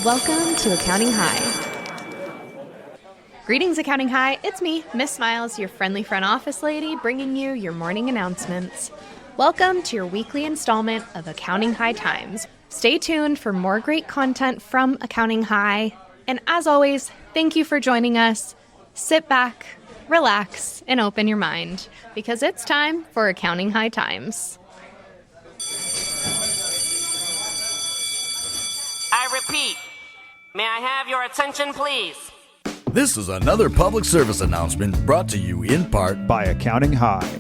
Welcome to Accounting High. Greetings, Accounting High. It's me, Miss Smiles, your friendly front office lady, bringing you your morning announcements. Welcome to your weekly installment of Accounting High Times. Stay tuned for more great content from Accounting High. And as always, thank you for joining us. Sit back, relax, and open your mind, because it's time for Accounting High Times. I repeat, may I have your attention, please? This is another public service announcement brought to you in part by Accounting High.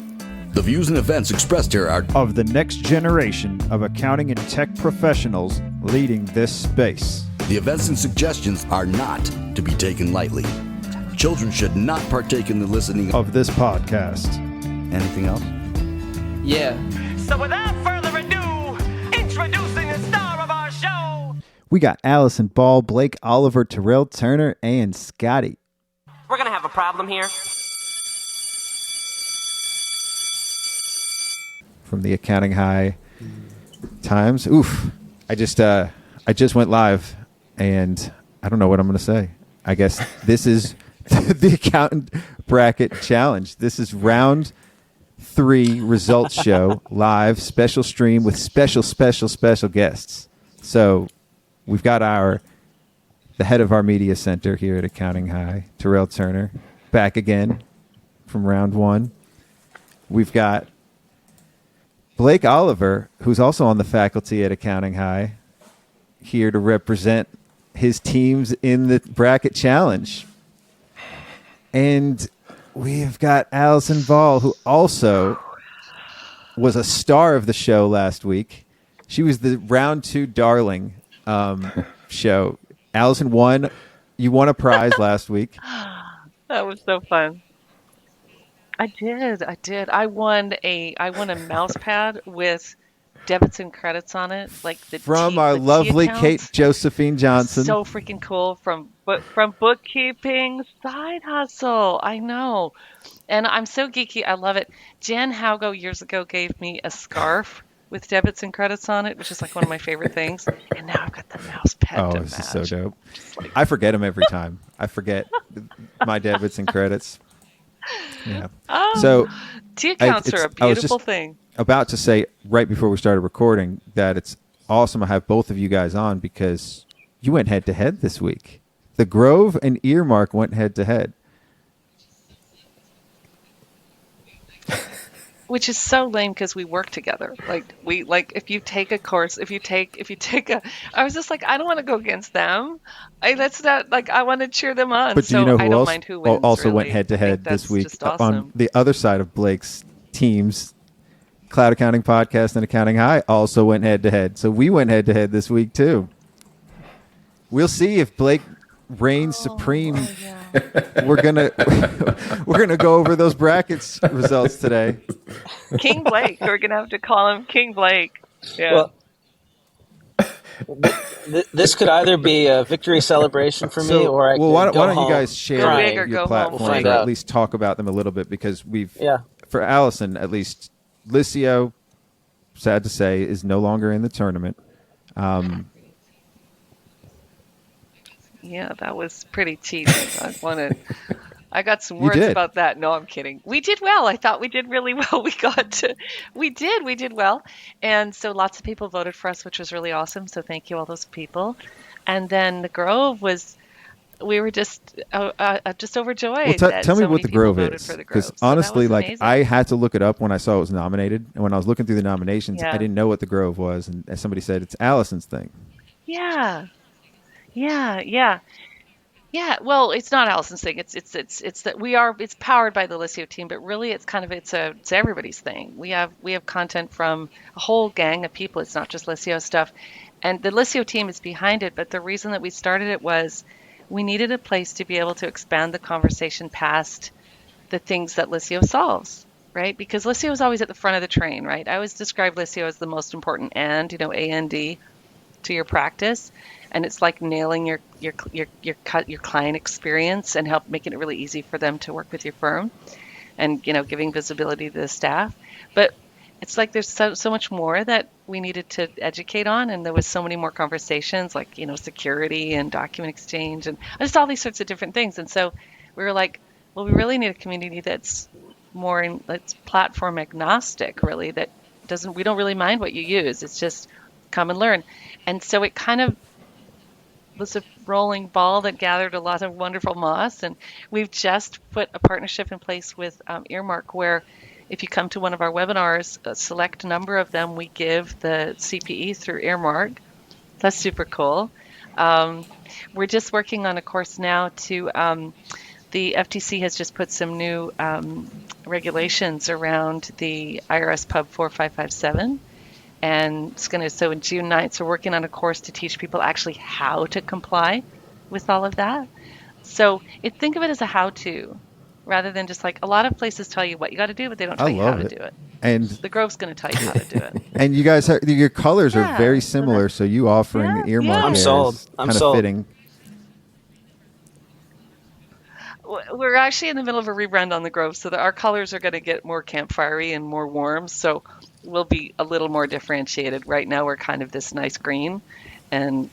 The views and events expressed here are of the next generation of accounting and tech professionals leading this space. The events and suggestions are not to be taken lightly. Children should not partake in the listening of this podcast. Anything else? Yeah. So without further ado, introducing the star of our show. We got Alison Ball, Blake Oliver, Terrell Turner, and Scotty. We're going to have a problem here. From the Accounting High Times. Oof. I just went live, and I don't know what I'm going to say. I guess this is the Accountant Bracket Challenge. This is round 3 results show, live, special stream with special guests. So we've got the head of our media center here at Accounting High, Terrell Turner, back again from round 1. We've got Blake Oliver, who's also on the faculty at Accounting High, here to represent his teams in the bracket challenge. And we've got Alison Ball, who also was a star of the show last week. She was the round 2 darling show. Alison won. You won a prize last week. That was so fun. I did. I won a mouse pad with debits and credits on it, like from our lovely Kate Josephine Johnson. So freaking cool from bookkeeping side hustle. I know, and I'm so geeky. I love it. Jan Haugo years ago gave me a scarf with debits and credits on it, which is like one of my favorite things. And now I've got the mouse pad. Oh, this is so dope. I forget them every time. I forget my debits and credits. Yeah. So T accounts are a beautiful thing. About to say right before we started recording that it's awesome to have both of you guys on because you went head to head this week. The Grove and Earmark went head to head. Which is so lame because we work together. If you take a course, I was just like, I don't want to go against them. I want to cheer them on. But do you know who I don't else mind who wins, also really. went head to head this week awesome. On the other side of Blake's teams? Cloud Accounting Podcast and Accounting High also went head to head. So we went head to head this week too. We'll see if Blake reigns supreme. Yeah. We're gonna go over those brackets results today. King Blake. We're gonna have to call him King Blake. Yeah. Well, this could either be a victory celebration for me, or I could why go don't home you guys share your platforms, we'll or at least talk about them a little bit, because for Alison at least, Liscio, sad to say, is no longer in the tournament. Yeah, that was pretty cheesy. I got some words about that. No, I'm kidding. We did well. I thought we did really well. We did well. And so lots of people voted for us, which was really awesome. So thank you, all those people. And then the Grove we were just overjoyed. Well, tell me what the Grove is. Because honestly, I had to look it up when I saw it was nominated. And when I was looking through the nominations, I didn't know what the Grove was. And as somebody said, it's Alison's thing. Yeah. Well, it's not Alison's thing. It's that it's powered by the Liscio team, but really it's everybody's thing. We have content from a whole gang of people. It's not just Liscio stuff. And the Liscio team is behind it, but the reason that we started it was we needed a place to be able to expand the conversation past the things that Liscio solves, right? Because Liscio is always at the front of the train, right? I always describe Liscio as the most important A&D to your practice. And it's like nailing your client experience and making it really easy for them to work with your firm, and giving visibility to the staff. But it's like there's so much more that we needed to educate on, and there was so many more conversations, like, security and document exchange and just all these sorts of different things. And so we were like, well, we really need a community that's that's platform agnostic, really, that we don't really mind what you use. It's just come and learn. And so it kind of was a rolling ball that gathered a lot of wonderful moss. And we've just put a partnership in place with Earmark, where if you come to one of our webinars, a select number of them, we give the CPE through Earmark. That's super cool. We're just working on a course now to, the FTC has just put some new regulations around the IRS Pub 4557. And so in June 9th, so we're working on a course to teach people actually how to comply with all of that. So think of it as a how-to, rather than just like a lot of places tell you what you got to do, but they don't tell you how to do it. And the Grove's going to tell you how to do it. And you guys, your colors are very similar, so you offering Earmark I'm is sold. I'm kind sold. of fitting. We're actually in the middle of a rebrand on the Grove, so that our colors are going to get more campfirey and more warm, so we'll be a little more differentiated. Right now we're kind of this nice green, and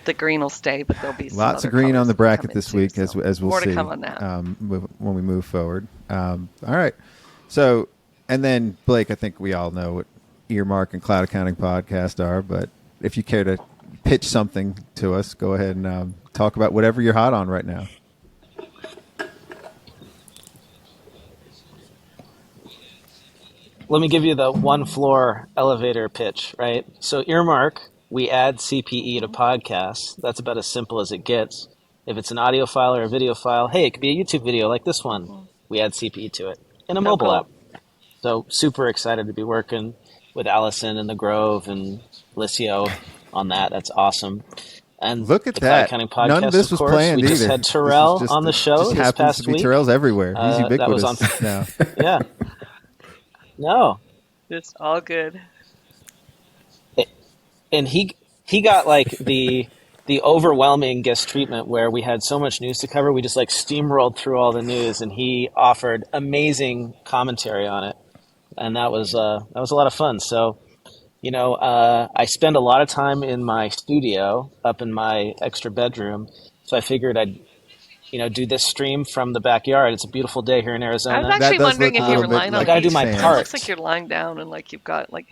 the green will stay, but there'll be some lots of other green on the colors bracket that this come in week, too, as so we'll more see to come on that. when we move forward. All right. So, and then Blake, I think we all know what Earmark and Cloud Accounting Podcast are, but if you care to pitch something to us, go ahead and talk about whatever you're hot on right now. Let me give you the one floor elevator pitch, right? So Earmark, we add CPE to podcasts. That's about as simple as it gets. If it's an audio file or a video file, hey, it could be a YouTube video like this one. We add CPE to it in a mobile app. So super excited to be working with Alison and the Grove and Liscio on that. That's awesome. And look at the that. Cloud Accounting Podcast, None of this was planned we just either. had Terrell on the show just this happens past to be week. Terrell's everywhere. He's ubiquitous that was on now. Yeah. No. It's all good. And he got like the overwhelming guest treatment where we had so much news to cover. We just like steamrolled through all the news, and he offered amazing commentary on it. And that was a lot of fun. So, I spend a lot of time in my studio up in my extra bedroom. So I figured I'd do this stream from the backyard. It's a beautiful day here in Arizona. I was actually wondering if you were lying on. I gotta do my part. It looks like you're lying down and like you've got like.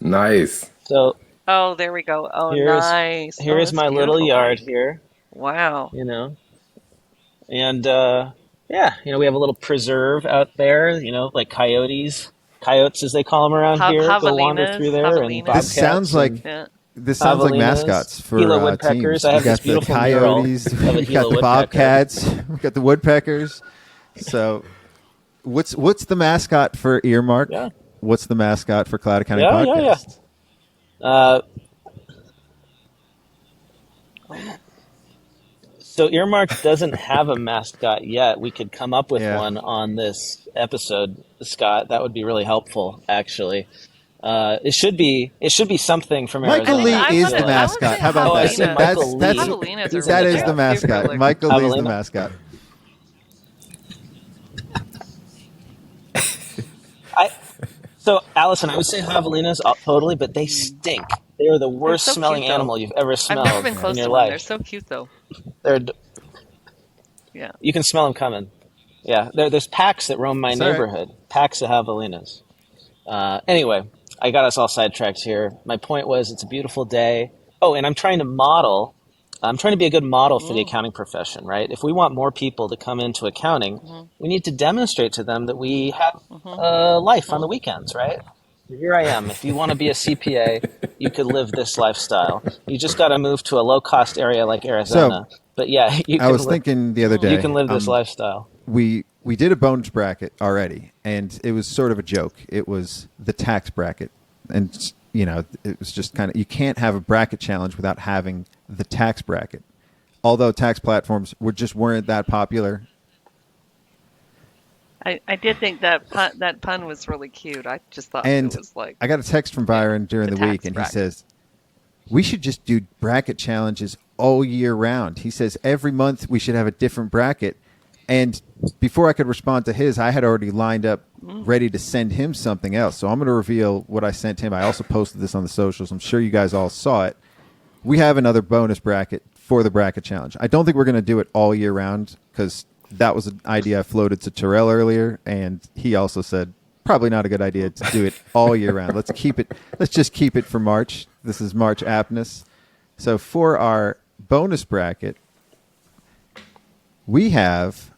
Nice. So. Oh, there we go. Oh, nice. Here's my little yard here. Wow. And we have a little preserve out there. Like coyotes as they call them around here, go wander through there. And this sounds like. This sounds like mascots for Gila teams. woodpeckers. I have this beautiful coyotes, we got the bobcats, we got the woodpeckers. So, what's the mascot for Earmark? Yeah. What's the mascot for Cloud Accounting Podcast? So Earmark doesn't have a mascot yet. We could come up with one on this episode, Scott. That would be really helpful, actually. It should be something from Arizona. Michael Lee is the mascot. How about that? That is the mascot. Michael Lee's the mascot. So, Allison, I would say javelinas totally, but they stink. They are the worst smelling animal you've ever smelled I've never been close in your to life. They're so cute, though. Yeah. You can smell them coming. Yeah, there's packs that roam my neighborhood. Right. Packs of javelinas. Anyway, I got us all sidetracked here. My point was, it's a beautiful day. Oh, and I'm trying to be a good model for the accounting profession, right? If we want more people to come into accounting, we need to demonstrate to them that we have life on the weekends, right? Here I am. If you want to be a CPA, you could live this lifestyle. You just got to move to a low-cost area like Arizona. So, but yeah, I was thinking the other day, you can live this lifestyle. We did a bonus bracket already, and it was sort of a joke. It was the tax bracket, and it was just kind of, you can't have a bracket challenge without having the tax bracket. Although tax platforms weren't that popular. I did think that pun was really cute. I just thought it was like. I got a text from Byron during the week, and he says, we should just do bracket challenges all year round. He says every month we should have a different bracket, And before I could respond to his, I had already lined up ready to send him something else. So I'm going to reveal what I sent him. I also posted this on the socials. I'm sure you guys all saw it. We have another bonus bracket for the bracket challenge. I don't think we're going to do it all year round because that was an idea I floated to Terrell earlier, and he also said probably not a good idea to do it all year round. Let's just keep it for March. This is March aptness. So for our bonus bracket, we have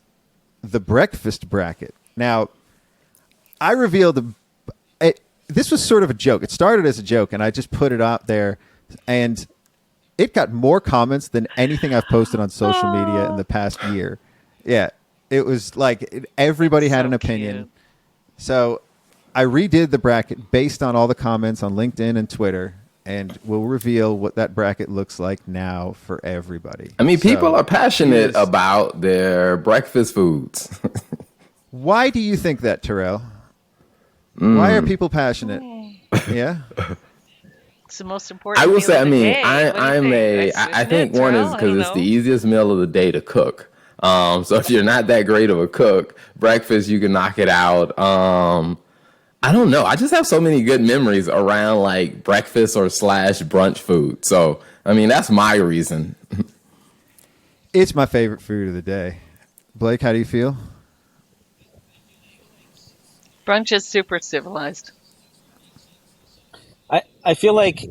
the breakfast bracket. Now, I revealed this was sort of a joke. It started as a joke, and I just put it out there, and it got more comments than anything I've posted on social media in the past year. Yeah, it was like everybody had an opinion. Cute. So I redid the bracket based on all the comments on LinkedIn and Twitter, and we'll reveal what that bracket looks like now for everybody. I mean, people So are passionate about their breakfast foods. why do you think that, Terrell? Why are people passionate? Yeah? It's the most important. I will meal say, of I the mean, day. What do you think? I think one is because it's the easiest meal of the day to cook. So if you're not that great of a cook, breakfast, you can knock it out. I don't know. I just have so many good memories around like breakfast or / brunch food. So, I mean, that's my reason. It's my favorite food of the day. Blake, how do you feel? Brunch is super civilized. I feel like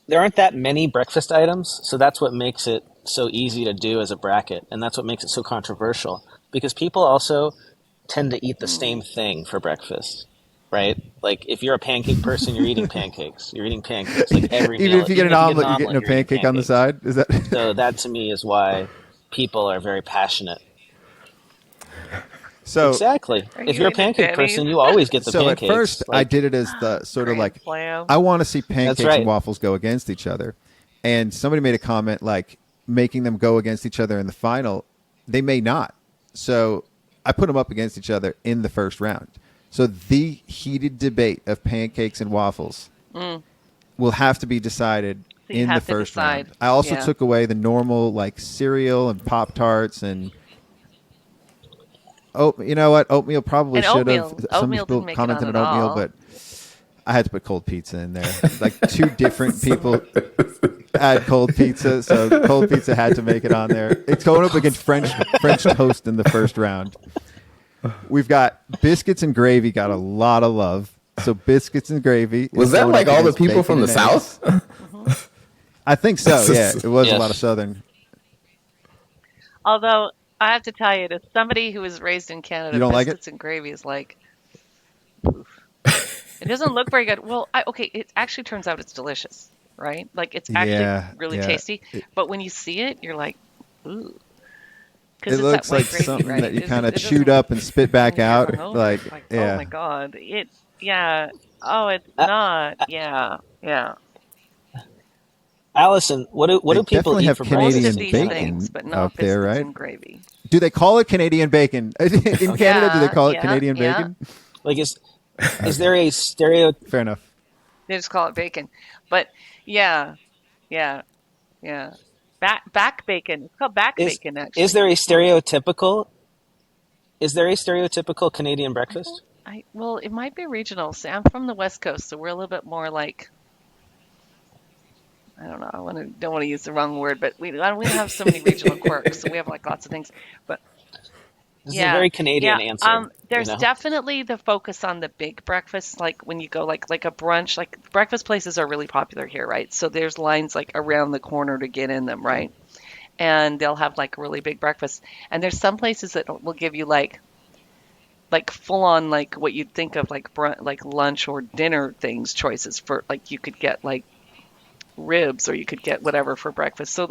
there aren't that many breakfast items, so that's what makes it so easy to do as a bracket, and that's what makes it so controversial, because people also tend to eat the same thing for breakfast, right? Like if you're a pancake person, you're eating pancakes. You're eating pancakes like every Even meal. if you get an omelet, you're getting a pancake on the side? Is that So that to me is why people are very passionate. so? Exactly. Are If you you're a eating pancake Denny's? person, you always get the So pancakes. at first, I Like, did it as the sort of Grand like Slam. I want to see pancakes right. and waffles go against each other, and somebody made a comment like making them go against each other in the final. They may not. So I put them up against each other in the first round. So the heated debate of pancakes and waffles will have to be decided So you in the have to first decide. round. I also Yeah. took away the normal like cereal and Pop-Tarts and you know what? Oatmeal probably And should oatmeal. have. Some Oatmeal people didn't make it commented on on at oatmeal, all. but I had to put cold pizza in there. Like two different people had cold pizza, so cold pizza had to make it on there. It's going up against French toast in the first round. We've got biscuits and gravy got a lot of love. So biscuits and gravy. Was is that going like up all the against people bacon from the and eggs. South? I think so. Yeah, it was a Yes. lot of Southern. Although I have to tell you, to somebody who was raised in Canada, You don't like it? biscuits and gravy is like, oof. It doesn't look very good. Well, okay, it actually turns out it's delicious, right? Like it's actually really tasty. But when you see it, you're like, ooh. It looks like gravy, something right? that you It kind of doesn't- chewed up and spit back out. Oh, Like, yeah. Oh my god. Oh, it's not. Yeah. Allison, what do They people definitely eat have for Canadian Most breakfast? of these bacon things, but no up there, biscuits right? and gravy. Do they call it Canadian bacon? In Canada, do they call it yeah, Canadian yeah. bacon? Like is there a stereo? Fair enough. They just call it bacon. But yeah. Back bacon. It's called back bacon, actually. Is there a stereotypical? Is there a stereotypical Canadian breakfast? Well, it might be regional. See, I'm from the West Coast, so we're a little bit more like, I don't know. Don't want to use the wrong word, but we don't have so many regional quirks. So we have like lots of things. But This is a very Canadian answer. There's you know? definitely the focus on the big breakfast, like when you go like a brunch. Like breakfast places are really popular here, right? So there's lines like around the corner to get in them, right? And they'll have like really big breakfast. And there's some places that will give you like full on like what you'd think of like like lunch or dinner things choices for like you could get like ribs or you could get whatever for breakfast. So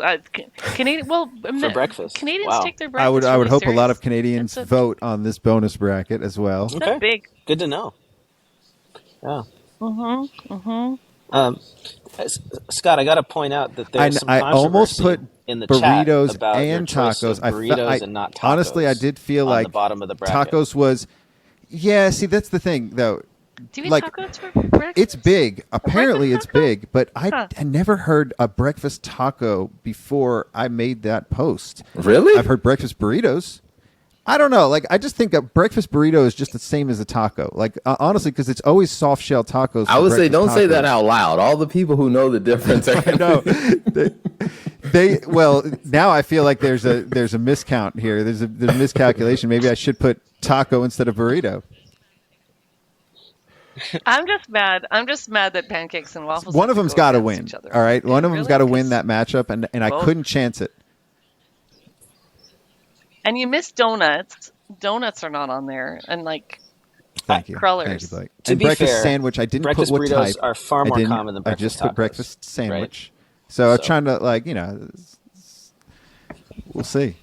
Canadian For breakfast. Canadians Wow. take their breakfast I would really hope a lot of serious. Canadians It's a- vote on this bonus bracket as well. It's Okay. a big. Good to know. Yeah. Scott, I got to point out that there's some I almost put controversy in the chat burritos about your and choice tacos. of burritos and not tacos. Honestly, I did feel on like the bottom of the bracket. tacos was. Yeah, see, that's the thing though. Do you eat like, tacos for breakfast? It's big. Apparently, it's taco? big, but Huh. I never heard a breakfast taco before I made that post. Really? I've heard breakfast burritos. I don't know. Like, I just think a breakfast burrito is just the same as a taco. Like, honestly, because it's always soft shell tacos. I would say, don't say tacos. that out loud. All the people who know the difference are I know. Well, now I feel like there's a miscount here. There's a miscalculation. Maybe I should put taco instead of burrito. I'm just mad that pancakes and waffles. One of them's got to win. All right, one of them's really? got to win that matchup, and I couldn't chance it. And you missed donuts. Donuts are not on there, and like Thank you, crullers. Thank you, Blake. To and be breakfast fair, sandwich. I didn't breakfast put what burritos type. are far more common than I breakfast just put tacos, breakfast sandwich. right? So I was trying to we'll see.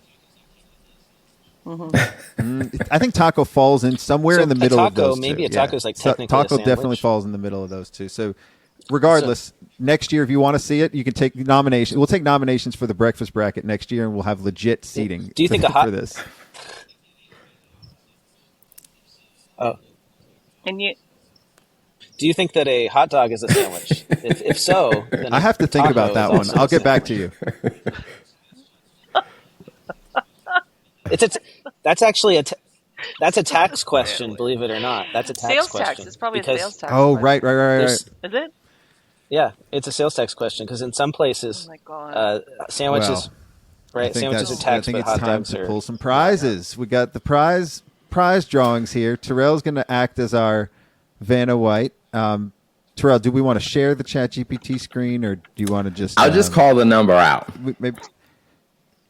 I think taco falls in somewhere in the middle of those two. Maybe a taco is like technically taco a sandwich. definitely falls in the middle of those two. So regardless, next year if you want to see it, you can take nominations. We'll take nominations for the breakfast bracket next year, and we'll have legit seating. Do you think for this? Oh, And you. do you think that a hot dog is a sandwich? if so, then I have to think about that one. I'll get back to you. That's actually that's a tax question, believe it or not. That's a tax Sales question. tax. It's probably because a sales tax. Oh, question. right. Is it? Yeah, it's a sales tax question because in some places, Oh my God. sandwiches, I think sandwiches are I taxed, think but it's hot time dogs to are. pull some prizes. We got the prize drawings here. Terrell's going to act as our Vanna White. Terrell, do we want to share the ChatGPT screen, or do you want to just? I'll just call the number out. Maybe.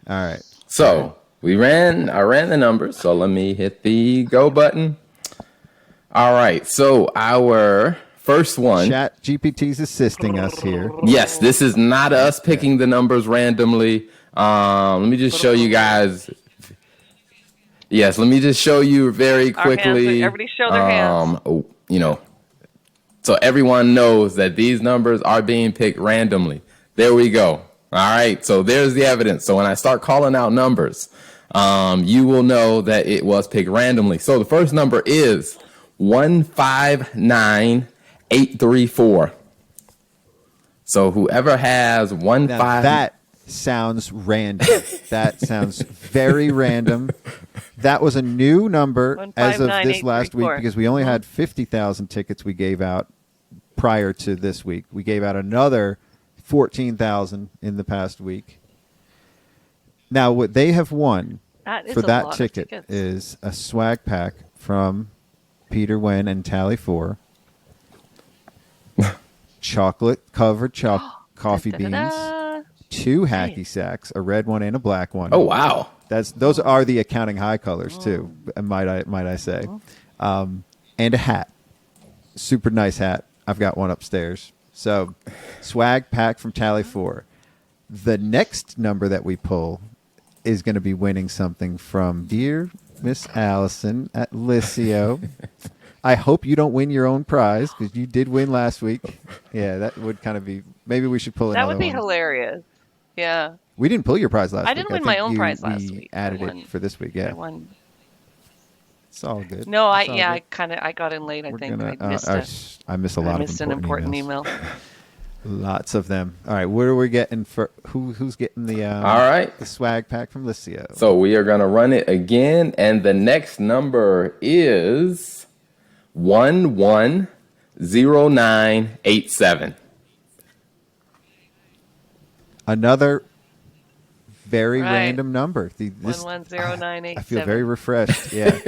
All right. So I ran the numbers. So let me hit the go button. All right. So our first one. ChatGPT's assisting us here. Yes, this is not us picking the numbers randomly. Let me just show you guys. Yes, let me just show you very quickly. Everybody show their hands. So everyone knows that these numbers are being picked randomly. There we go. All right, so there's the evidence. So when I start calling out numbers, you will know that it was picked randomly. So the first number is 159834. So whoever has That sounds random. That sounds very random. That was a new number as of this last week because we only had 50,000 tickets we gave out prior to this week. We gave out another 14,000 in the past week. Now, what they have won for that ticket is a swag pack from Peter Wen and Tallyfor. Chocolate-covered coffee beans. 2 hacky sacks, a red one and a black one. Oh, wow. Those are the accounting high colors too, might I say. And a hat. Super nice hat. I've got one upstairs. So, swag pack from Tallyfor. The next number that we pull is going to be winning something from dear Miss Allison at Liscio. I hope you don't win your own prize because you did win last week. Yeah, that would kind of be. Maybe we should pull another one. That would be hilarious. Yeah. We didn't pull your prize last week. I didn't win my own prize last week. Added it for this week. Yeah. I won. It's all good. No, I got in late. I think I missed I miss a lot of an important emails. email. Lots of them. All right, what are we getting for who's getting the all right, the swag pack from Liscio? So we are gonna run it again, and the next number is 110987. Another very random number. 110987. I feel very refreshed. Yeah.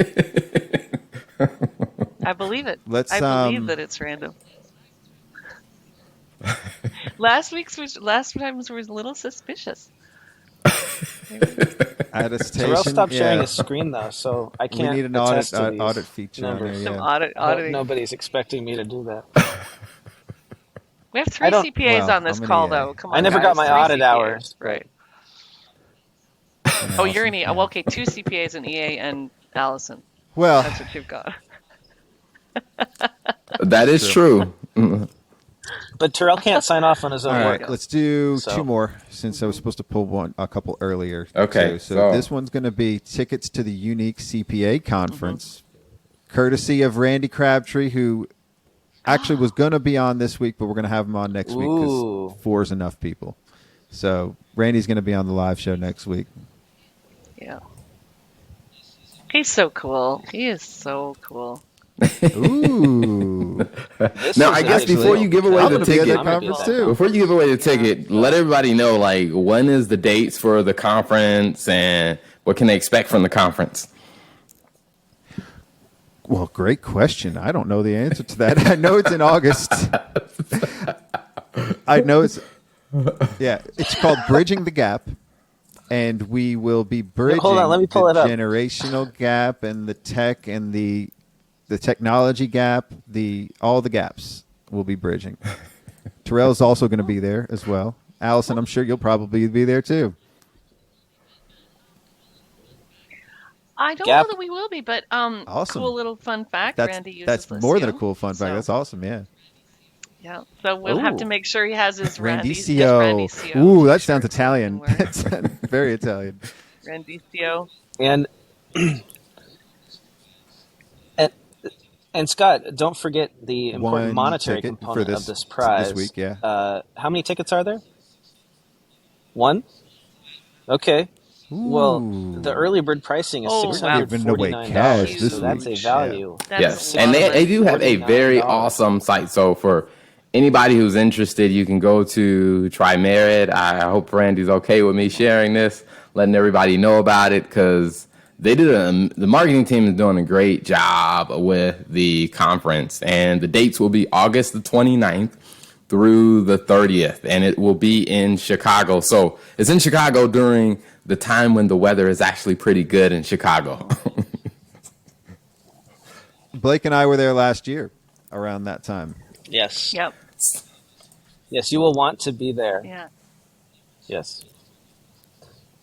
I believe it. I believe that it's random. Last time's was a little suspicious. Attestation. Terrell stopped sharing his screen though, so I can't. We need an audit feature. Numbers. On there, Some auditing. Nobody's expecting me to do that. We have 3 CPAs on this call, though. Come on, I never guys. got my 3 audit CPAs. hours. Right. Oh, you're an EA. Well, okay, 2 CPAs, an EA, and Allison. Well, that's what you've got. That is true. But Terrell can't sign off on his own work. Right, let's do 2 more since I was supposed to pull a couple earlier. Okay. Too. So this one's going to be tickets to the Unique CPA conference, courtesy of Randy Crabtree, who actually was going to be on this week, but we're going to have him on next week because 4 is enough people. So Randy's going to be on the live show next week. Yeah. He's so cool. He is so cool. Ooh. Now, I guess before you give away I'm the gonna be at ticket, that conference too. before you give away the ticket, let everybody know, like, when is the dates for the conference and what can they expect from the conference? Well, great question. I don't know the answer to that. I know it's in August. I know it's called Bridging the Gap, and we will be bridging Hold on, let me pull the it up. generational gap and the tech and the technology gap. All the gaps will be bridging. Terrell's also going to be there as well. Allison, I'm sure you'll probably be there too. I don't Gap. know that we will be, but Awesome. cool little fun fact. Randy uses That's more than a Liscio, cool fun fact. so- That's awesome. Yeah. Yeah, so we'll have to Ooh. make sure he has his Randicio. Ooh, that sounds Italian. That's very Italian. Randicio. And and Scott, don't forget the important One monetary ticket component for of this prize. this week, yeah. How many tickets are there? One? Okay. Well, the early bird pricing is Oh, wow. Giving away $649, cash this so that's a week, value. That Yes, is a and lot of they money. do have a very $49. awesome site. So for anybody who's interested, you can go to Try Merit. I hope Randy's okay with me sharing this, letting everybody know about it, because they did the marketing team is doing a great job with the conference, and the dates will be August the 29th through the 30th, and it will be in Chicago. So it's in Chicago during the time when the weather is actually pretty good in Chicago. Blake and I were there last year around that time. Yes. Yep. Yes, you will want to be there. Yeah. Yes.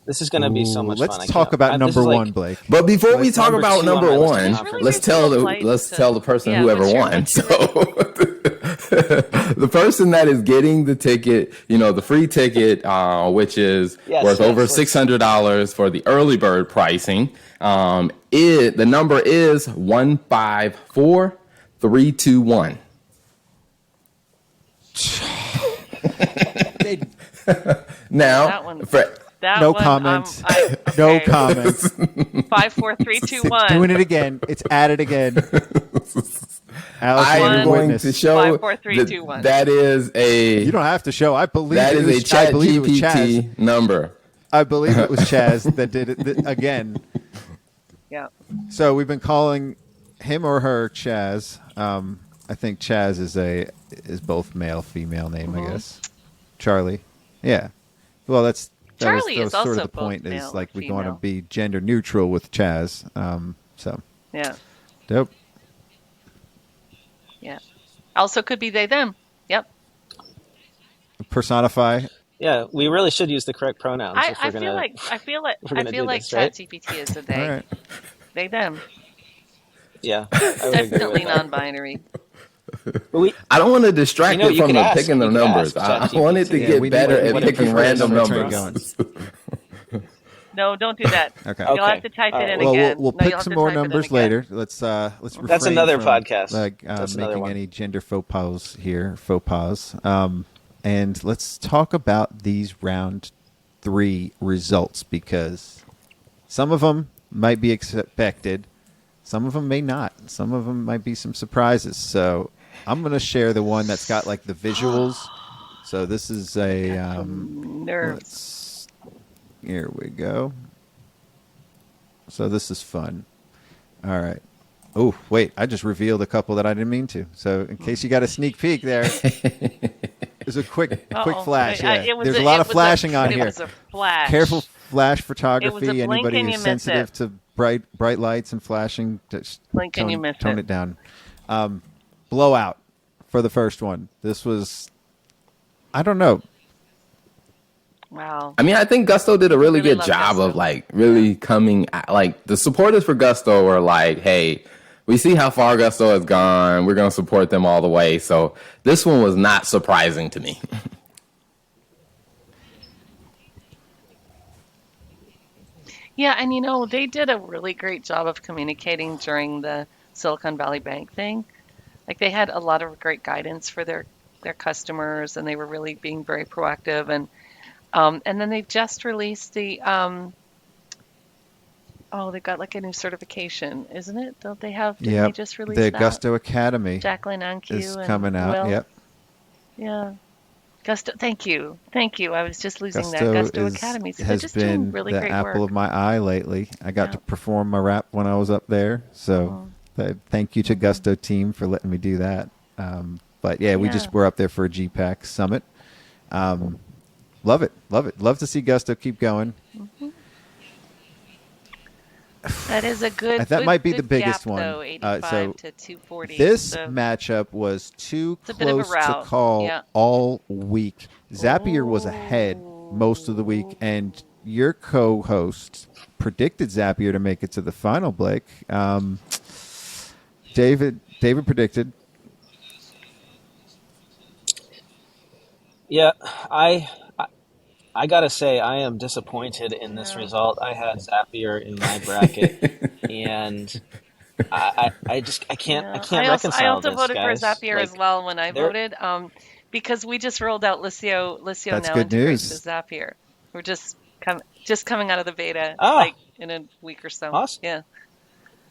This is going to be so much fun. Let's talk about number one, Blake. But before we Like talk number about two on number my list one, of conferences. let's tell the person Yeah, whoever what's your- won. what's your- So the person that is getting the ticket, the free ticket, which is worth over $600 for the early bird pricing, the number is 154321. Now, That one. for That No one, comments. okay. No comments. 5, 4, 3, 2, 1. Doing it again. It's at it again. Allison, I you're am a going witness. to show 5, 4, 3, 2, 1. that is You don't have to show. I believe that it is was, a Chat it was Chaz. GPT number. I believe it was Chaz that did it again. Yeah. So we've been calling him or her Chaz. I think Chaz is both male female name, I guess. Charlie. Yeah. Well, that Charlie was is sort also of the both point. male Is like or we want to female. be gender neutral with Chaz. So Yeah. dope. Yeah. Also could be they, them. Yep. Personify. Yeah, we really should use the correct pronouns. if I we're feel gonna, like we're gonna do this, Chat right? GPT is a All they. right. They, them. Yeah, I would agree with Definitely that. non-binary. But I don't want to distract You it from could the ask- picking the you could numbers. ask I wanted to ChatGPT. get we better need at to picking get random the train numbers. No, don't do that. Okay. You'll have to type All it right. in Well, again. we'll No, pick you'll have some to more type it in numbers again. later. Let's refrain That's another from, podcast. Like That's another making one. any gender faux pas here. Faux pas. And let's talk about these round 3 results, because some of them might be expected, some of them may not. Some of them might be some surprises. So I'm going to share the one that's got like the visuals. So this is a Nerves. here we go. So this is fun. All right. Oh, wait, I just revealed a couple that I didn't mean to. So in case you got a sneak peek there, there's a quick flash. Wait, Yeah. There's a lot of flashing on it here. was a flash. Careful flash It was a photography. blink Anybody and you who's miss sensitive it. to bright lights and flashing, just Blink and you miss tone it. it down. Blowout for the first one. This was, I don't know. Wow. I mean, I think Gusto did a really Really good love job Gusto. of like really coming like the supporters for Gusto were like, hey, we see how far Gusto has gone. We're going to support them all the way. So this one was not surprising to me. Yeah, and they did a really great job of communicating during the Silicon Valley Bank thing. Like they had a lot of great guidance for their customers, and they were really being very proactive. And then they just released the Oh, they've got like a new certification, isn't it? Don't they have? Didn't Yep. they just release The that? Gusto Academy Jacqueline Anque is and coming out. Will. Yep. Yeah. Gusto. Thank you. I was just losing that. Gusto Gusto Academy. So they're has just been doing really the great apple work. of my eye lately. I got to perform my rap when I was up there, so thank you to Gusto team for letting me do that. But yeah, we just were up there for a GPAC summit. Love it. Love to see Gusto keep going. That is a good. That might be the good biggest gap, one. Though, 85 so to 240. this matchup was too It's a bit of a close to rout. call Yeah. all week. Zapier was ahead most of the week, and your co-host predicted Zapier to make it to the final, Blake. David predicted. Yeah, I gotta say, I am disappointed in this result. I had Zapier in my bracket, and I can't reconcile I also this, voted guys. for Zapier Like, as well when I voted, because we just rolled out Liscio That's now good integrates news. with Zapier. We're just coming out of the beta, Ah. like in a week or so. Awesome. Yeah,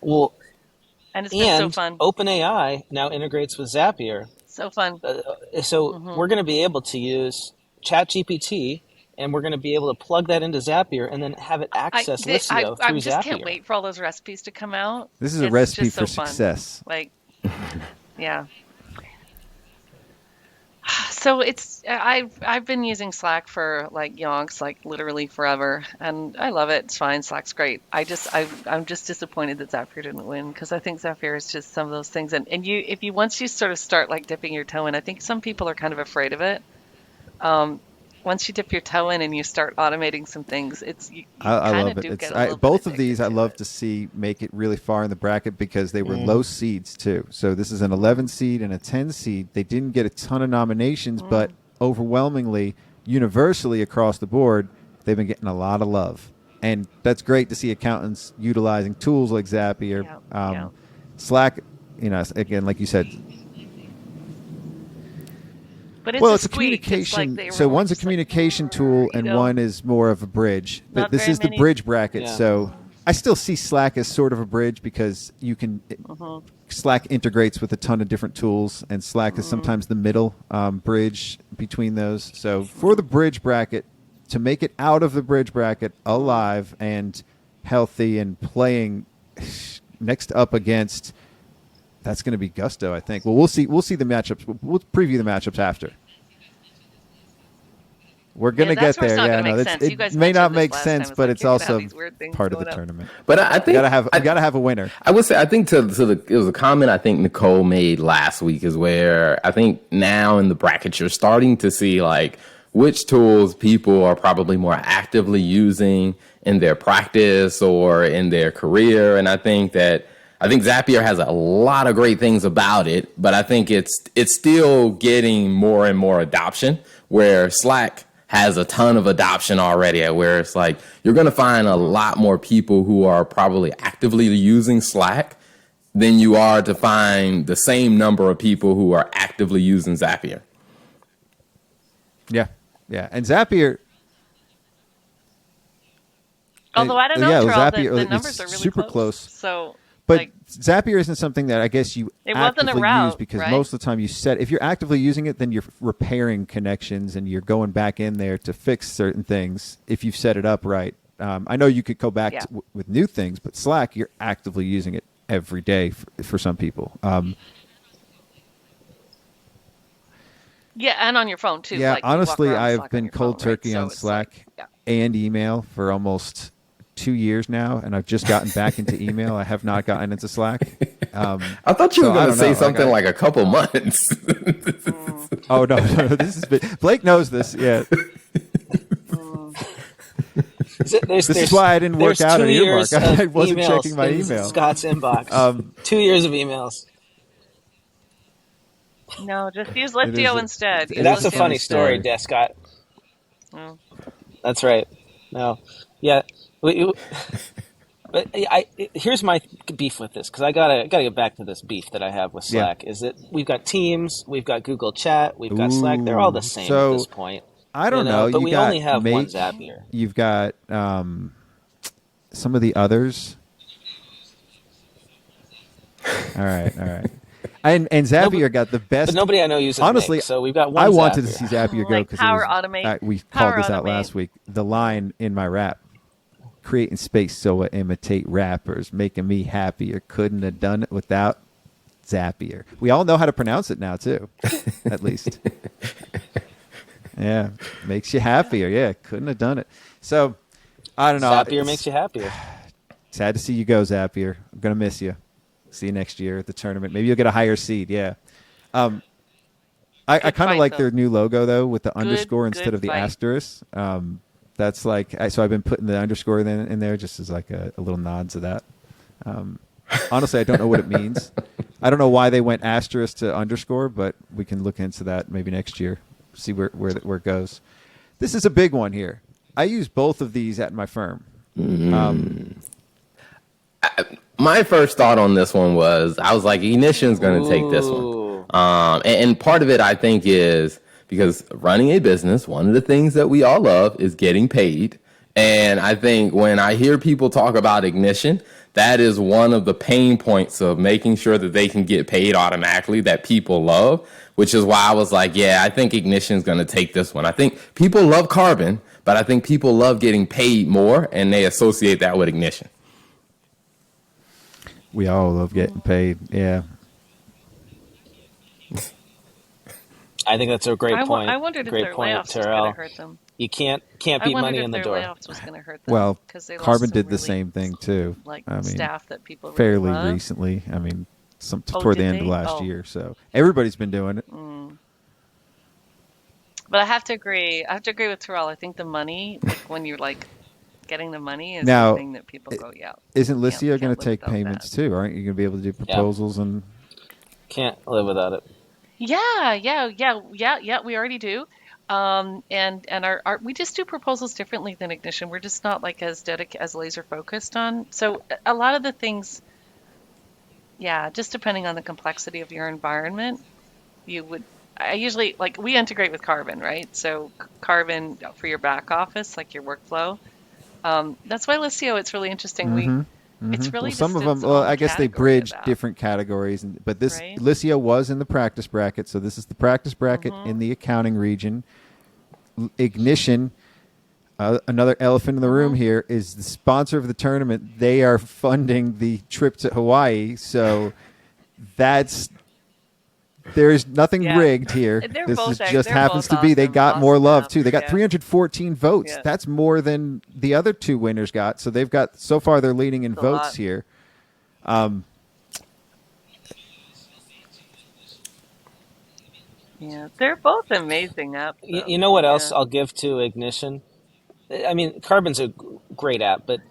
well, and it's been so and fun. OpenAI now integrates with Zapier, So fun. so we're going to be able to use ChatGPT, and we're going to be able to plug that into Zapier and then have it access Liscio I through just Zapier. can't wait for all those recipes to come out. This is a It's recipe just for so fun. success. Like, yeah. So I've been using Slack for like yonks, like literally forever, and I love it. It's fine. Slack's great. I'm just disappointed that Zapier didn't win, because I think Zapier is just some of those things. And if you once you sort of start like dipping your toe in, I think some people are kind of afraid of it. Once you dip your toe in and you start automating some things, I love it. Both of these I love to see make it really far in the bracket, because they were low seeds too. So this is an 11 seed and a 10 seed. They didn't get a ton of nominations, but overwhelmingly, universally across the board, they've been getting a lot of love. And that's great to see accountants utilizing tools like Zapier. Slack, again, like you said, But it's a communication. So one's a communication tool, and one is more of a bridge. But this is the bridge bracket. Yeah. So I still see Slack as sort of a bridge, because you can Slack integrates with a ton of different tools, and Slack is sometimes the middle bridge between those. So for the bridge bracket, to make it out of the bridge bracket alive and healthy and playing next up against. That's going to be Gusto, I think. Well, we'll see. We'll see the matchups. We'll preview the matchups after. We're going to get there. Yeah, no, it may not make sense, but it's also part of the tournament. But I think you got to have a winner. I would say, I think it was a comment I think Nicole made last week, is where I think now in the bracket you're starting to see like which tools people are probably more actively using in their practice or in their career, and I think Zapier has a lot of great things about it, but I think it's still getting more and more adoption, where Slack has a ton of adoption already, where it's like you're going to find a lot more people who are probably actively using Slack than you are to find the same number of people who are actively using Zapier. Yeah. And Zapier... Although I don't know, Terrell, Zapier, the numbers are really super close. So... But Zapier isn't something that I guess you actively use, because right? most of the time if you're actively using it, then you're repairing connections and you're going back in there to fix certain things if you've set it up right. I know you could go back with new things, but Slack, you're actively using it every day for some people. Yeah, and on your phone too. Yeah, like honestly, I've Slack been cold turkey on Slack and email for almost 2 years now, and I've just gotten back into email. I have not gotten into Slack. I thought you were going to say something like a couple months. Oh no, this is Blake knows this. Yeah. This is why I didn't work out an earmark. I wasn't checking my email. Scott's inbox. 2 years of emails. No, just use Liscio instead. That's a funny story, Scott. Oh. That's right. No, yeah. But here's my beef with this, because I gotta get back to this beef that I have with Slack. Is that we've got Teams, we've got Google Chat, we've got Slack. They're all the same at this point. I don't know. But you we got only have Make, one Zapier. You've got some of the others. All right. And Zapier got the best. But nobody I know uses honestly. Make, so we've got one. I wanted Zapier. to see Zapier go Like because Power Automate. we Power called this out Automate. last week. The line in my rap, creating space so I imitate rappers, making me happier. Couldn't have done it without Zapier. We all know how to pronounce it now too, at least. Yeah, makes you happier. Yeah, couldn't have done it. So I don't know. Zapier makes you happier. Sad to see you go, Zapier. I'm gonna miss you. See you next year at the tournament. Maybe you'll get a higher seed. Yeah. I kind of like their new logo though, with the underscore instead of the asterisk. That's like so I've been putting the underscore in there just as like a little nod to that. Honestly, I don't know what it means. I don't know why they went asterisk to underscore, but we can look into that maybe next year. See where it goes. This is a big one here. I use both of these at my firm. My first thought on this one was, I was like, Ignition's going to take this one. And part of it, I think, is because running a business, one of the things that we all love is getting paid. And I think when I hear people talk about Ignition, that is one of the pain points of making sure that they can get paid automatically that people love, which is why I was like, yeah, I think Ignition's going to take this one. I think people love Carbon, but I think people love getting paid more, and they associate that with Ignition. We all love getting paid. Yeah. I think that's a great point. I wondered if great their point, layoffs was Terrell. going to hurt them. You can't beat money in the door. Layoffs was going to hurt them. Well, they lost Carbon some did the really, same thing too. Like I mean, staff that people really fairly love. recently. I mean, toward the did end of they? last year. So everybody's been doing it. But I have to agree. I have to agree with Terrell. I think the money, like when you're like getting the money, is Now, the thing that people go, yeah. Isn't Liscio can't going live to take without payments that. too? Aren't you going to be able to do proposals and? Can't live without it. Yeah. We already do. And our we just do proposals differently than Ignition. We're just not like as laser focused on. So a lot of the things, yeah, just depending on the complexity of your environment, I usually, like, we integrate with Carbon, right? So Carbon for your back office, like your workflow. That's why Liscio, it's really interesting. It's really some of just them. its Well, own I guess they category bridge of that. different categories, but this Right? Liscio was in the practice bracket, so this is the practice bracket in the accounting region. Ignition, another elephant in the room here, is the sponsor of the tournament. They are funding the trip to Hawaii, so there's nothing rigged here. They're This both is act- just they're happens both to be they awesome, got more awesome love apps, too. They got yeah. 314 votes. Yeah. That's more than the other two winners got. So they've got so far they're leading in It's a votes lot. here. Yeah, they're both amazing apps. though. You know what else Yeah. I'll give to Ignition? I mean, Carbon's a great app, but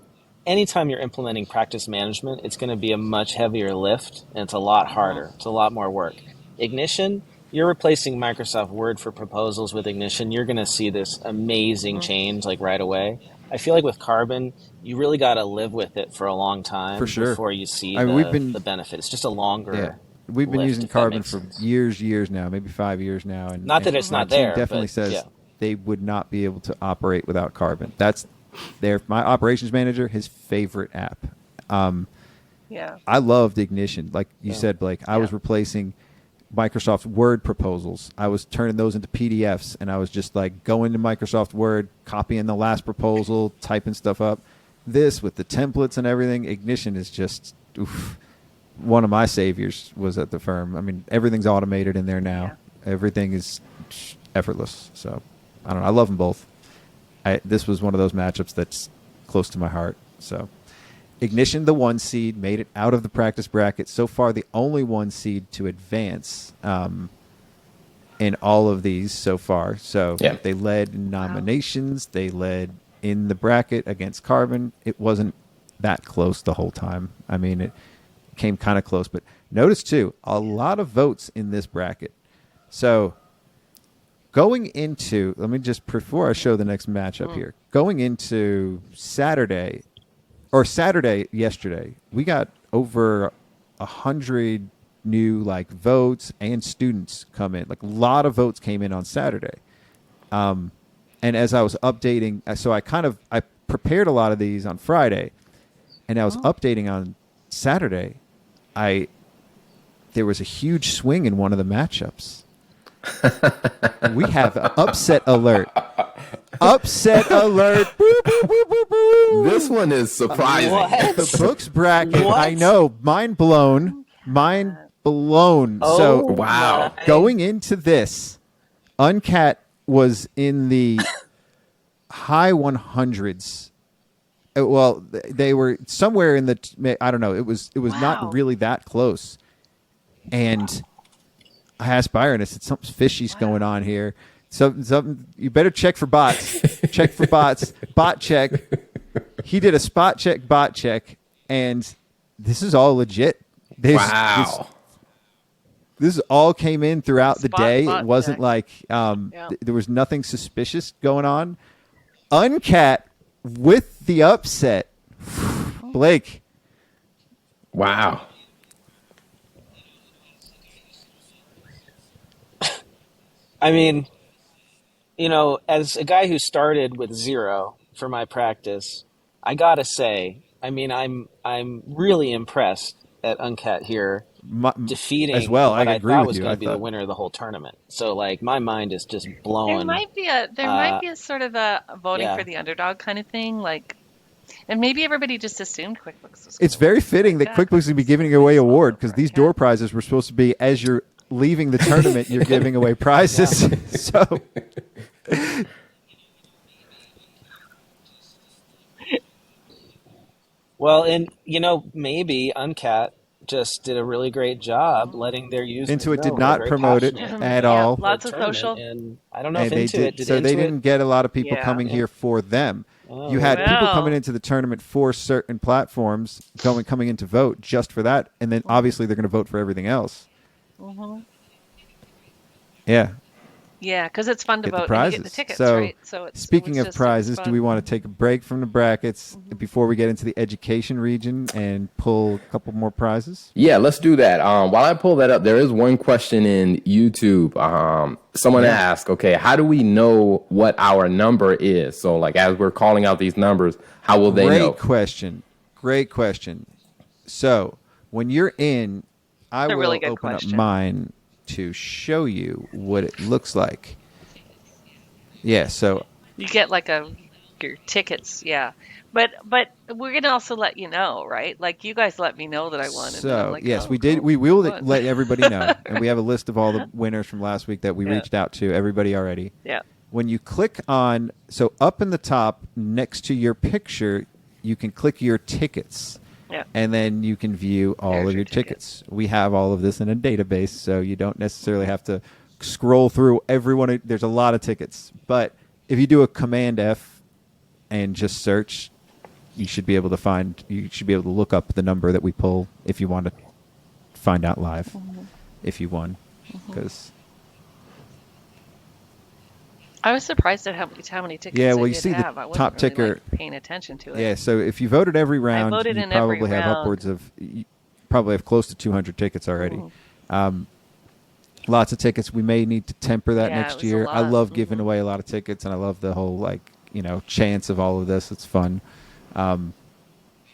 anytime you're implementing practice management, it's going to be a much heavier lift, and it's a lot harder. It's a lot more work. Ignition, you're replacing Microsoft Word for proposals with Ignition. You're going to see this amazing change like right away. I feel like with Carbon, you really got to live with it for a long time For sure. before you see I mean, we've been- the benefit. It's just a longer Yeah. We've been lift, using if that Carbon makes for sense. years now, maybe 5 years now. And Not that and it's my not team there, definitely but, says yeah. they would not be able to operate without Carbon. That's my operations manager, his favorite app. Yeah. I loved Ignition. Like you said, Blake, I was replacing Microsoft Word proposals. I was turning those into PDFs, and I was just like going to Microsoft Word, copying the last proposal, typing stuff up. This with the templates and everything, Ignition is just one of my saviors was at the firm. I mean, everything's automated in there now. Everything is effortless. So I don't know. I love them both. This was one of those matchups that's close to my heart. So Ignition, the 1 seed, made it out of the practice bracket. So far, the only 1 seed to advance in all of these so far. So they led in nominations. They led in the bracket against Carbon. It wasn't that close the whole time. I mean, it came kind of close. But notice, too, a lot of votes in this bracket. So going into, let me just, before I show the next matchup here, going into Saturday yesterday, we got over 100 new votes and students come in. Like a lot of votes came in on Saturday. And as I was updating, so I prepared a lot of these on Friday, and I was updating on Saturday, there was a huge swing in one of the matchups. We have an upset alert. Upset alert. Boo, boo, boo, boo, boo. This one is surprising. The Brooks bracket, What? I know, mind blown. So, wow. going into this, Uncat was in the high 100s. Well, they were somewhere in the, I don't know, it was not really that close. And I asked Byron, I said, something fishy's going on here. Something, you better check for bots. Check for bots. Bot check. He did a spot check, bot check, and this is all legit. This all came in throughout the day. It wasn't like there was nothing suspicious going on. Uncat with the upset. Blake. Wow. I mean, you know, as a guy who started with 0 for my practice, I gotta say, I mean, I'm really impressed at Uncat here, defeating as well. what I I agree thought with was you. going to be the winner of the whole tournament. So, like, my mind is just blown. There might be a sort of a voting for the underdog kind of thing, like, and maybe everybody just assumed QuickBooks was. It's very fitting that QuickBooks is going to be giving away award because these door prizes were supposed to be as you're leaving the tournament, you're giving away prizes. So. Well, and, you know, maybe Uncat just did a really great job letting their users Intuit know did they're not very promote it passionate at about all. the Lots of tournament, social. And I don't know And if Intuit did. so they Intuit- didn't get a lot of people Yeah. coming here for them. Oh, You had people wow. coming into the tournament for certain platforms coming in to vote just for that, and then obviously they're going to vote for everything else. Yeah. Yeah, because it's fun to Get the vote and you prizes. get the tickets, So, right? So it's speaking it was of just- prizes, it was do we fun. want to take a break from the brackets before we get into the education region and pull a couple more prizes? Yeah, let's do that. While I pull that up, there is one question in YouTube. Someone asked, okay, how do we know what our number is? So, like, as we're calling out these numbers, how will they know? Great question. So, when you're in, I That's a will really good open question. up mine to show you what it looks like. Yeah, so You get like your tickets, yeah. But we're gonna also let you know, right? Like you guys let me know that I won. And then I'm like, yes, oh, we did. cool. We will Fun. let everybody know, and we have a list of all the winners from last week that we reached out to everybody already. Yeah. When you click on, so up in the top next to your picture, you can click your tickets. Yeah. And then you can view all There's of your your tickets. tickets. We have all of this in a database, so you don't necessarily have to scroll through everyone. There's a lot of tickets. But if you do a Command F and just search, you should be able to look up the number that we pull if you want to find out live if you won. Because I was surprised at how many tickets. Yeah, well, I you did see the have. I wasn't top really, ticker- like, paying attention to it. yeah, so if you voted every round, voted you in every probably have round. upwards of, you probably have close to 200 tickets already. Lots of tickets. We may need to temper that Yeah, it next was a year. I lot. love giving away a lot of tickets, and I love the whole chance of all of this. It's fun.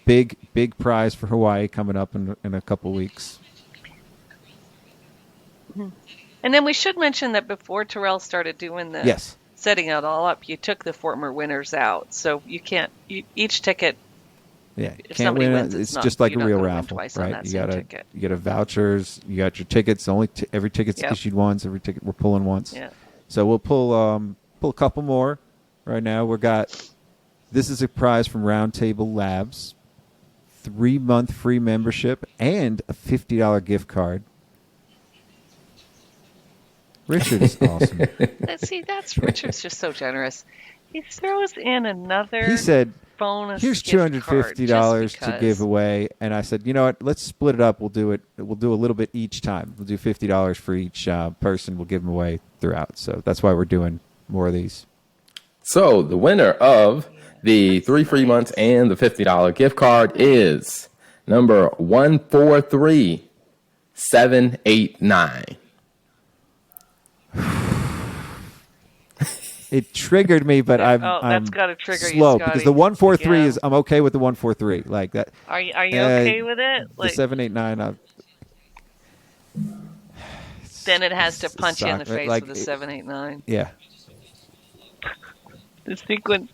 Big prize for Hawaii coming up in a couple weeks. And then we should mention that before Terrell started doing the Yes. setting it all up, you took the former winners out, so you can't. Each ticket. Yeah, If can't somebody win. wins, It's it's just not- like a you're not real gonna win raffle, twice on right? that You same got ticket. you got vouchers. You got your tickets. Every ticket's Yep. issued once. Every ticket we're pulling once. Yeah. So we'll pull a couple more right now. This is a prize from RoundTable Labs, 3-month free membership and a $50 gift card. Richard is awesome. See, that's Richard's just so generous. He throws in another. He said, bonus. "Here's gift card $250 just to because. give away," and I said, "You know what? Let's split it up. We'll do a little bit each time. We'll do $50 for each person. We'll give them away throughout. So that's why we're doing more of these." So the winner of the 3 free months and the $50 gift card is number 143789. It triggered me, but that's I'm gotta trigger slow you, because Scotty. the 143 Yeah. is I'm okay with the 143 like that. Are you okay with it? The 789. Then it has to punch you in the Suck, right? face Like, with a 789. Yeah. The sequence.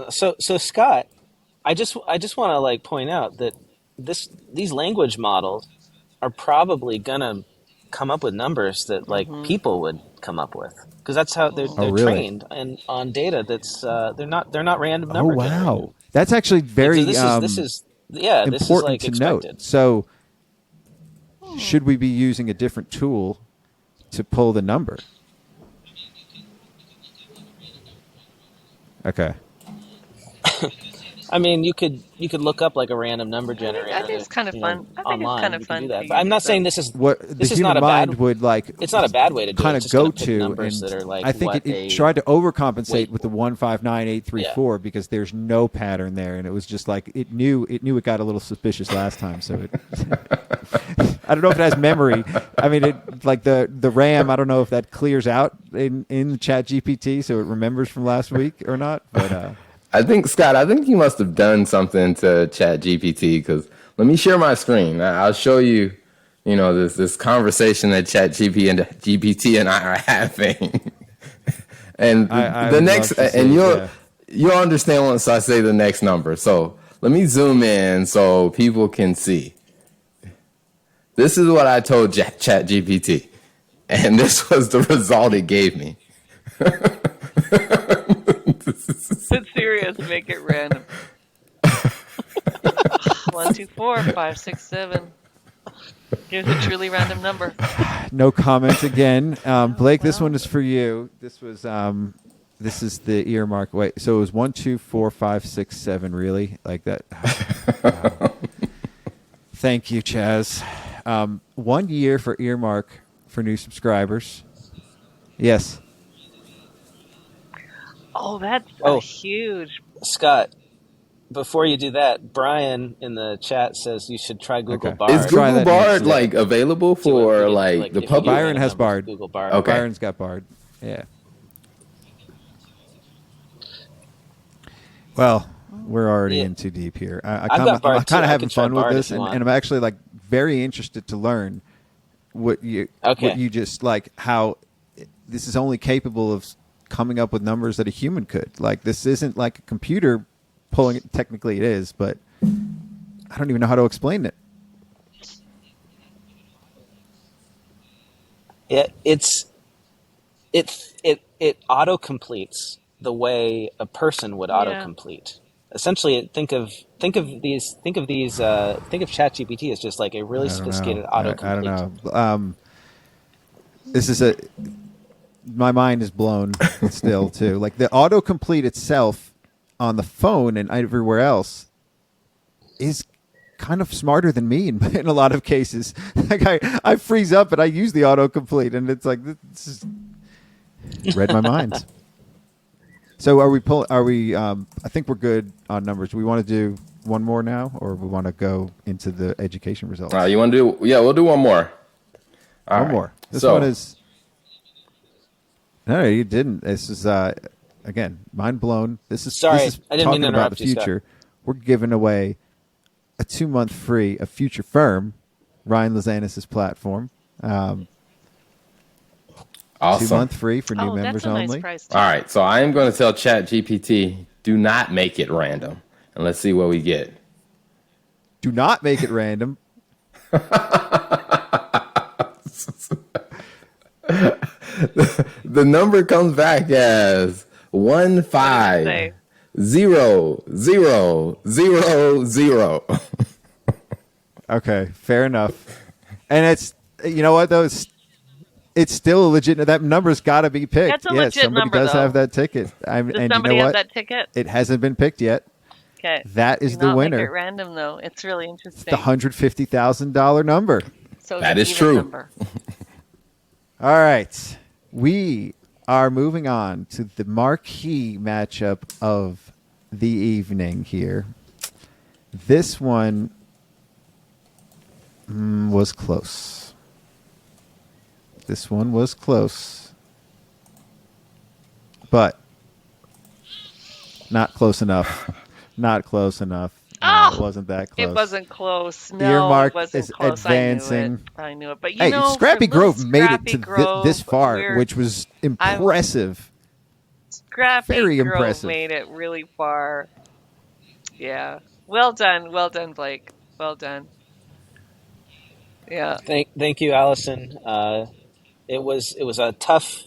So Scott, I just want to like point out that these language models are probably gonna come up with numbers that like people would come up with, because that's how they're really? trained and on data that's they're not random Oh number wow, generated. that's actually very So this is this is important like to expected. note. So, should we be using a different tool to pull the number? Okay. I mean, you could look up like a random number generator. I think it's kind of fun. I think Online. it's kind of You can fun. do that. to But I'm use not them. saying this is What the this is human not a mind bad. would like. It's not a bad way to do it. kind It's of just gonna go pick to, numbers and that are like I think what it tried to overcompensate with the 159,834 Yeah. because there's no pattern there, and it was just like it knew it got a little suspicious last time. So it, I don't know if it has memory. I mean, it like the RAM. I don't know if that clears out in ChatGPT, so it remembers from last week or not. But I think, Scott, you must have done something to ChatGPT, because let me share my screen. I'll show you, this conversation that ChatGPT and I are having. And I the would next, love to and see, you'll understand once I say the next number. So let me zoom in so people can see. This is what I told ChatGPT, and this was the result it gave me. It's serious. Make it random. 1, 2, 4, 5, 6, 7. Here's a truly random number. no comment again. Blake, this one is for you. This was this is the earmark. Wait, so it was 1, 2, 4, 5, 6, 7. Really, like that? Wow. Thank you, Chaz. 1 year for earmark for new subscribers. Yes. Oh, that's a huge. Scott, before you do that, Brian in the chat says you should try Google Okay. Bard. Is Try Google that Bard next. available for the if you public? get Byron has numbers, Bard. Google Bard. Okay. Byron's got Bard. Yeah. Well, we're already in too deep here. I'm got Bard too. kind I of having can try fun with Bard this, if you and want. I'm actually like very interested to learn what you just like how this is only capable of coming up with numbers that a human could. Like this isn't like a computer pulling it. Technically, it is, but I don't even know how to explain it. It auto completes the way a person would autocomplete. Essentially, think of ChatGPT as just like a really sophisticated autocomplete. I don't know. This is my mind is blown still too. Like the autocomplete itself on the phone and everywhere else is kind of smarter than me in a lot of cases. Like I freeze up and I use the autocomplete, and it's like this is read my mind. So are we? I think we're good on numbers. Do we want to do one more now, or we want to go into the education results? You want to do? Yeah, we'll do one more. One more. This one is. No, you didn't. This is again mind blown. This is Sorry, this is I didn't mean talking to about the interrupt you, future. We're giving away a 2-month free of Future Firm, Ryan Lozanis' platform. Awesome. 2-month free for new members that's a nice only. price too. All right, so I am going to tell ChatGPT, do not make it random, and let's see what we get. Do not make it random. The number comes back as 150000. Okay, fair enough. And it's what though, it's still legit. That number's got to be picked. That's a yes, legit somebody number, does though. have that ticket. Does and somebody you know have what? that ticket? It hasn't been picked yet. Okay. That is Do the not winner. Make it random though. It's really interesting. The $150,000 number. So That it's is an true. even number. All right, we are moving on to the marquee matchup of the evening here. This one was close. but not close enough. Not close enough. No, it wasn't that close. It wasn't close. No, Earmark it wasn't is close. advancing. I knew it. But Hey, Scrappy Grove made it to this far, we're- which was impressive. Scrappy Very Grove impressive. made it really far. Yeah. Well done, Blake. Well done. Yeah. Thank you, Allison. It was a tough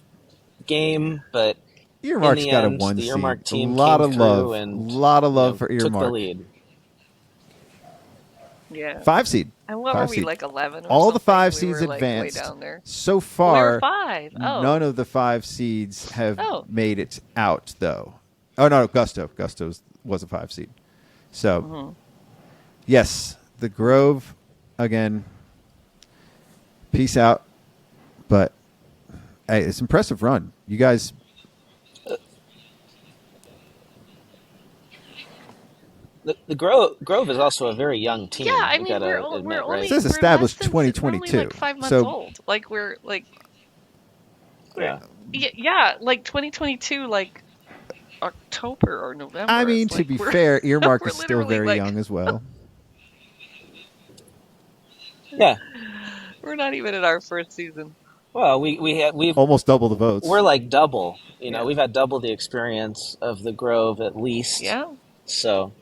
game, but Earmark's in the got a end, 1 the seed. Earmark team a lot came of through love. and lot of love for took the Earmark. lead. Yeah. 5 seed. And what 5 were we, seed. like 11 or All something? the 5 We seeds were, like, way advanced. down there. So We far, were 5. Oh. none of the 5 seeds have Oh. made it out, though. Oh, no, Gusto. Gusto was a 5 seed. So, yes, the Grove, again, peace out. But, hey, it's an impressive run. You guys... The Grove is also a very young team. Yeah, I we mean, gotta we're admit, only right? It says we're established less than- we're 2022. only like 5 months So- old. Like we're like Yeah. yeah, like 2022, like October or November. I mean, It's to like be we're- fair, Earmark we're is still literally, very like- young as well. Yeah. We're not even in our first season. Well, we've Almost double the votes. we're like double. You know, Yeah. we've had double the experience of the Grove at least. Yeah. So,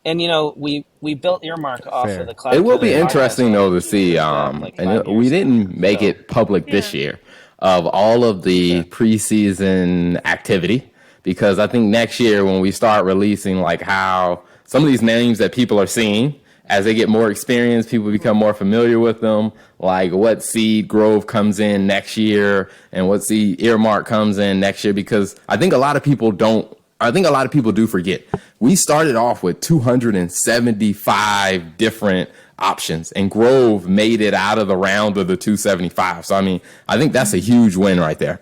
and we built Earmark off Fair. of the Cloud. It will be Killer interesting podcast though to see. like And 5 we years didn't ago. make So, it public this Yeah. year of all of the preseason activity, because I think next year when we start releasing like how some of these names that people are seeing as they get more experience, people become more familiar with them, like what seed Grove comes in next year and what seed Earmark comes in next year, because I think a lot of people do forget. We started off with 275 different options, and Grove made it out of the round of the 275. So, I mean, I think that's a huge win right there.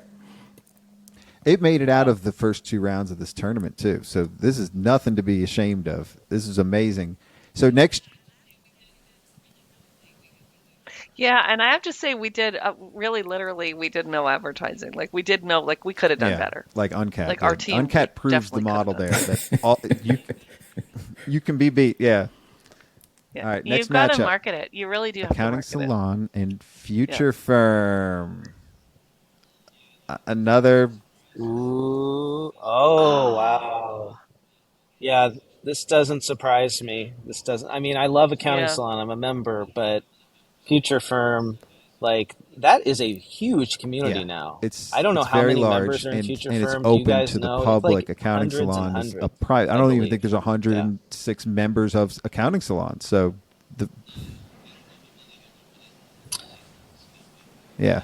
It made it out of the first 2 rounds of this tournament, too. So this is nothing to be ashamed of. This is amazing. So next... Yeah, and I have to say we did really literally we did no advertising. Like we did no like we could have done better. Like Uncat. Like did. our team Uncat proves the definitely model could've there. That all, you can be beat, yeah. Yeah. All right, next You've got to matchup. market it. You really do have Accounting to market Salon and Future Firm. Another... Ooh, oh wow. Yeah, this doesn't surprise me. This doesn't. I mean, I love Accounting Yeah. Salon. I'm a member, but Future Firm, like that is a huge community Yeah, now. it's I don't know it's how very many large, members are in and, Future and Firm. it's Do you open guys to the know? It's public. like Accounting hundreds and Salon is a hundreds, private. I don't even believe. think there's 106 members of Accounting Salon. So the yeah,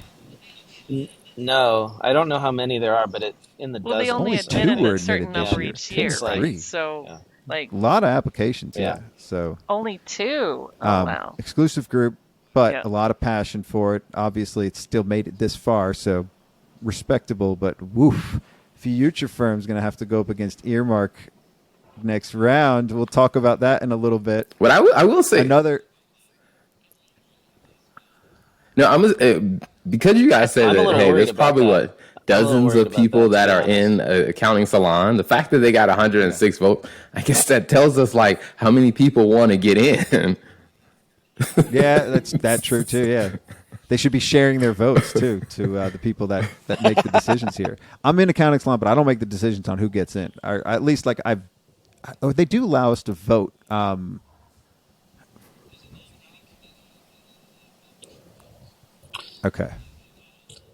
No, I don't know how many there are, but it's in the Well, they dozens. only Only admitted 2 were a certain admitted this number year. each year, It's like- right? So Yeah. like a lot of applications. Yeah, Yeah. so only 2. Oh wow. exclusive group, but Yeah. a lot of passion for it. Obviously, it's still made it this far, so respectable. But woof, Future Firm's going to have to go up against Earmark next round. We'll talk about that in a little bit. But I will say Another. no. Because you guys said I'm a that. little Hey, worried there's about probably that. dozens worried of about people that, that to be are in Accounting Salon. The fact that they got 106 votes, I guess that tells us like how many people want to get in. Yeah, that's true too. Yeah, they should be sharing their votes too to the people that make the decisions here. I'm in Accounting Salon, but I don't make the decisions on who gets in. Or at least like they do allow us to vote. Okay.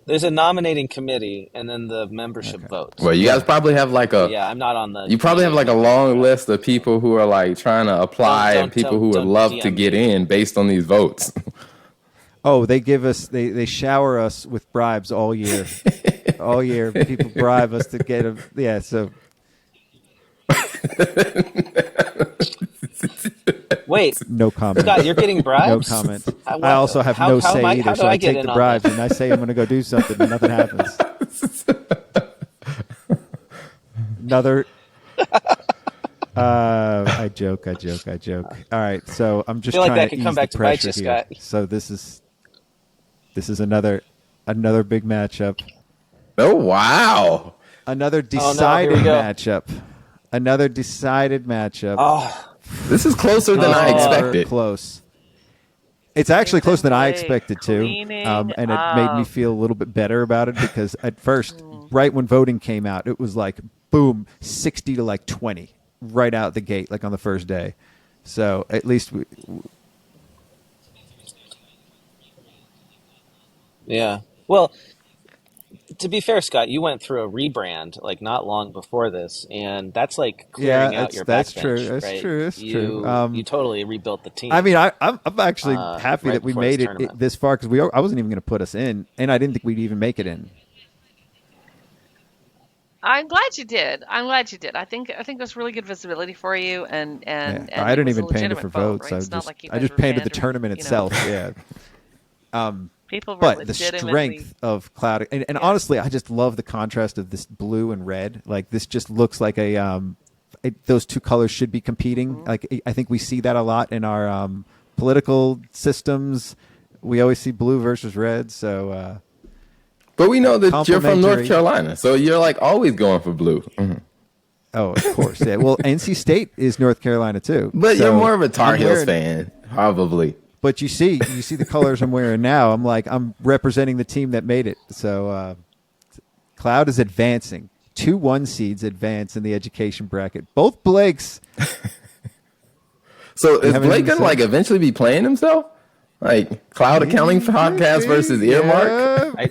There's a nominating committee, and then the membership votes. Well, you guys probably have like a. Yeah, I'm not on the. You probably have like a long list of people who are like trying to apply Don't and people who would don't love DM to get me. in based on these votes. Oh, they give us they shower us with bribes all year. All year, people bribe us to get them. Yeah, so Wait, no comment. Scott, you're getting No bribes? comment. What- I also have how- no how say am I- either, how do so I get take in the on bribes this? and I say I'm going to go do something and nothing happens. Another. I joke. All right, so I'm just feel like trying that to could ease come the back to bite pressure you, here. Scott. So this is another big matchup. Oh wow! Another here decided we go. matchup. Another decided matchup. Oh, This is closer than I expected. Close. It's actually closer than I Blake expected to, cleaning and it made me up. feel a little bit better about it because at first, right when voting came out, it was like boom, 60 to like 20 right out the gate, like on the first day. So at least yeah. Well, to be fair, Scott, you went through a rebrand like not long before this, and that's like clearing out your that's backbench, true. That's right? true. That's true. You totally rebuilt the team. I mean, I'm actually happy right that we before made this it tournament. this far because I wasn't even going to put us in, and I didn't think we'd even make it in. I'm glad you did. I think it was really good visibility for you, and I didn't it was a even pander legitimate for vote, votes. right? I It's not just like you I guys just were pandered the pandering, tournament you know. itself. Yeah. People were But the legitimately. strength of Cloud, and honestly, I just love the contrast of this blue and red. Like this just looks like those two colors should be competing. Mm-hmm. Like I think we see that a lot in our political systems. We always see blue versus red. So, But we know that you're from North Complimentary. Carolina, so you're like always going for blue. Mm-hmm. oh, of course, yeah. Well, NC State is North Carolina too. But So you're more of a Tar I'm Heels wearing- fan, probably. But you see the colors I'm wearing now. I'm representing the team that made it. So Cloud is advancing. 2 1 seeds advance in the education bracket. Both Blakes. So is have Blake anything to gonna say? like eventually be playing himself? Like Cloud Accounting Podcast versus Earmark? Yeah.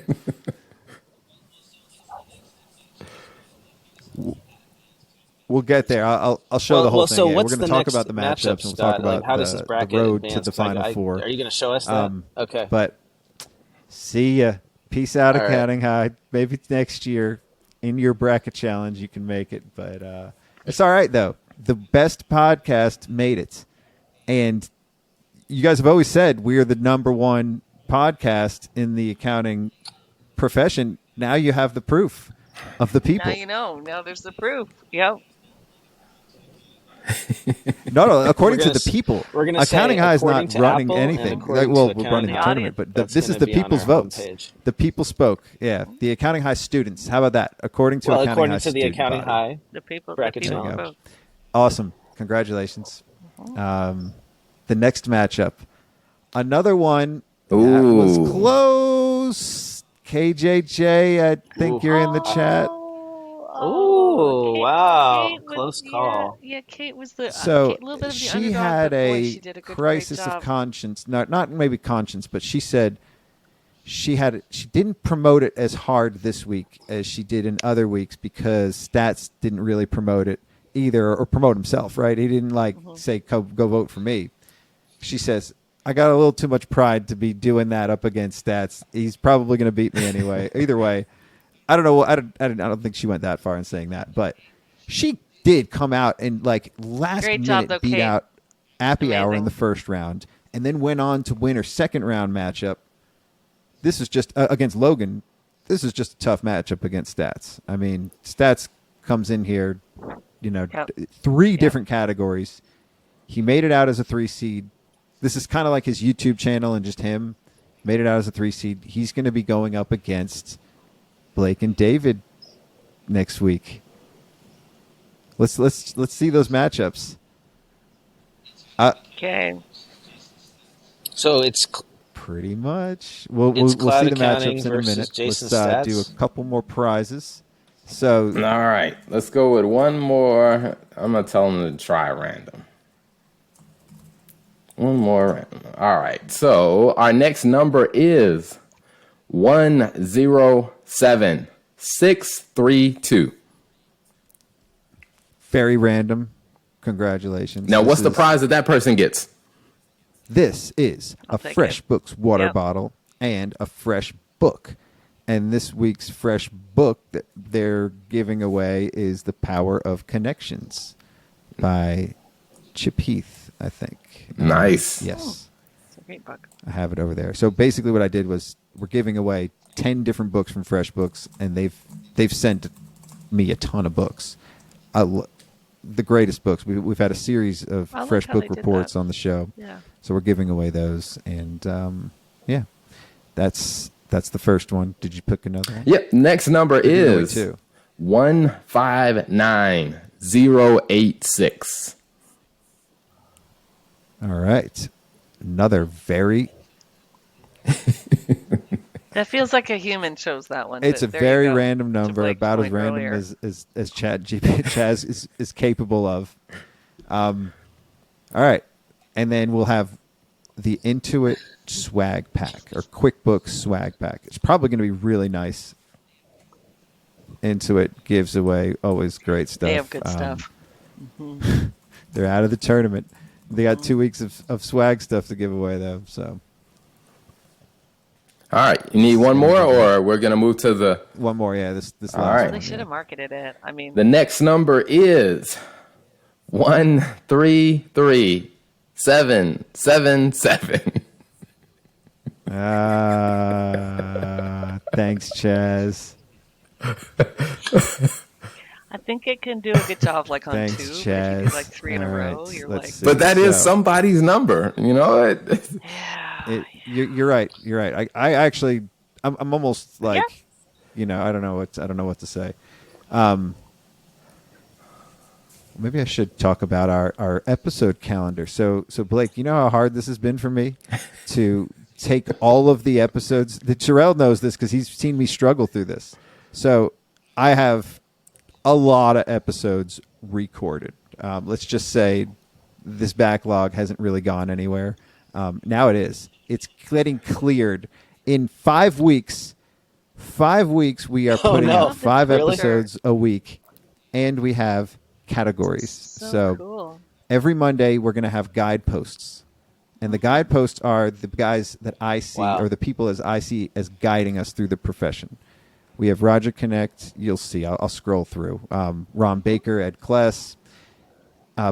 We'll get there. I'll show the whole thing. So Yeah, what's we're going the to talk next about the matchups and we'll Scott? talk about Like, how does this the bracket road advance? to the Final Four. Are you going to show us that? Okay. But see ya. Peace out, All right. Accounting High. Maybe next year in your bracket challenge you can make it. But it's all right, though. The best podcast made it. And you guys have always said we're the #1 podcast in the accounting profession. Now you have the proof of the people. Now you know. Now there's the proof. Yep. No, according We're to gonna the people. we're gonna Accounting say High is according not to running Apple and anything. according Well, to we're running the Accounting tournament, High. but That's this is gonna the be on people's our votes. homepage. The people spoke. Yeah, the Accounting High students. How about that? According to Accounting According High to the student Accounting body. High The people. bracket the people challenge. vote. Awesome. Congratulations. The next matchup. Another one that was Ooh. close. KJJ, I think you're in the chat. Ooh, wow. Kate was- Close call. Yeah, Kate was the So Kate, a little bit of the she underdog, had but boy, a she did a good, crisis great of job. conscience. Not maybe conscience, but she said she didn't promote it as hard this week as she did in other weeks because Stats didn't really promote it either or promote himself, right? He didn't say go vote for me. She says, I got a little too much pride to be doing that up against Stats. He's probably going to beat me anyway. Either way, I don't know. I don't think she went that far in saying that, but she did come out and last Great minute job, though, beat Kate. out Appy Hour in Amazing. the first round, and then went on to win her second round matchup. This is just against Logan. This is just a tough matchup against Stats. I mean, Stats comes in here, Yep. 3 different categories. He made it out as a 3 seed. This is kind of like his YouTube channel and just him. Made it out as a 3 seed. He's going to be going up against Blake and David next week. Let's see those matchups. Okay. So it's Pretty much. We'll It's see Cloud the Accounting matchups in a versus minute. Jason Let's do Stats. a couple more prizes. So All right, let's go with one more. I'm gonna tell them to try random. One more random. All right, so our next number is 107632. very random. Congratulations. Now, This what's the is- prize that person gets? This is a take Fresh it. Books water Yep. bottle and a fresh book. And this week's fresh book that they're giving away is The Power of Connections by Chip Heath, I think. Nice. Yes. It's a great book. I have it over there. So basically what I did was we're giving away 10 different books from Fresh Books, and they've sent me a ton of books. The greatest books. We've had a series of I like Fresh how Book they did reports that. on the show. Yeah. So we're giving away those, and yeah, that's the first one. Did you pick another one? Yep. Next number giving away is two. 159086. All right. Another very... That feels like a human chose that one. It's a but there very you go. random To number, Blake's about as point random earlier. as Chaz is capable of. All right. And then we'll have the Intuit swag pack, or QuickBooks swag pack. It's probably going to be really nice. Intuit gives away always great stuff. They have good stuff. They're out of the tournament. They got 2 weeks of swag stuff to give away, though. So All right. You need one more, or we're going to move to the... one more, yeah. This last All right. one. They should have marketed it. I mean, The next number is 133777. Thanks, Chaz. I think it can do a good job, like on Thanks, two. But if you Chaz. do like three in a All row, right, you're let's like, see. But that is So- somebody's number. You know it. yeah. You're right. You're right. I actually, I'm almost like, I don't know what to say. Maybe I should talk about our episode calendar. So Blake, you know how hard this has been for me to take all of the episodes. Terrell knows this because he's seen me struggle through this. So I have a lot of episodes recorded. Let's just say this backlog hasn't really gone anywhere. Now it is. It's getting cleared in 5 weeks. 5 weeks we are putting no. out 5 Really? episodes a week, and we have categories. So cool. Every Monday we're going to have guideposts, and the guideposts are the guys that I see, Wow. or the people as I see as guiding us through the profession. We have Roger Connect. You'll see. I'll scroll through. Ron Baker, Ed Kless.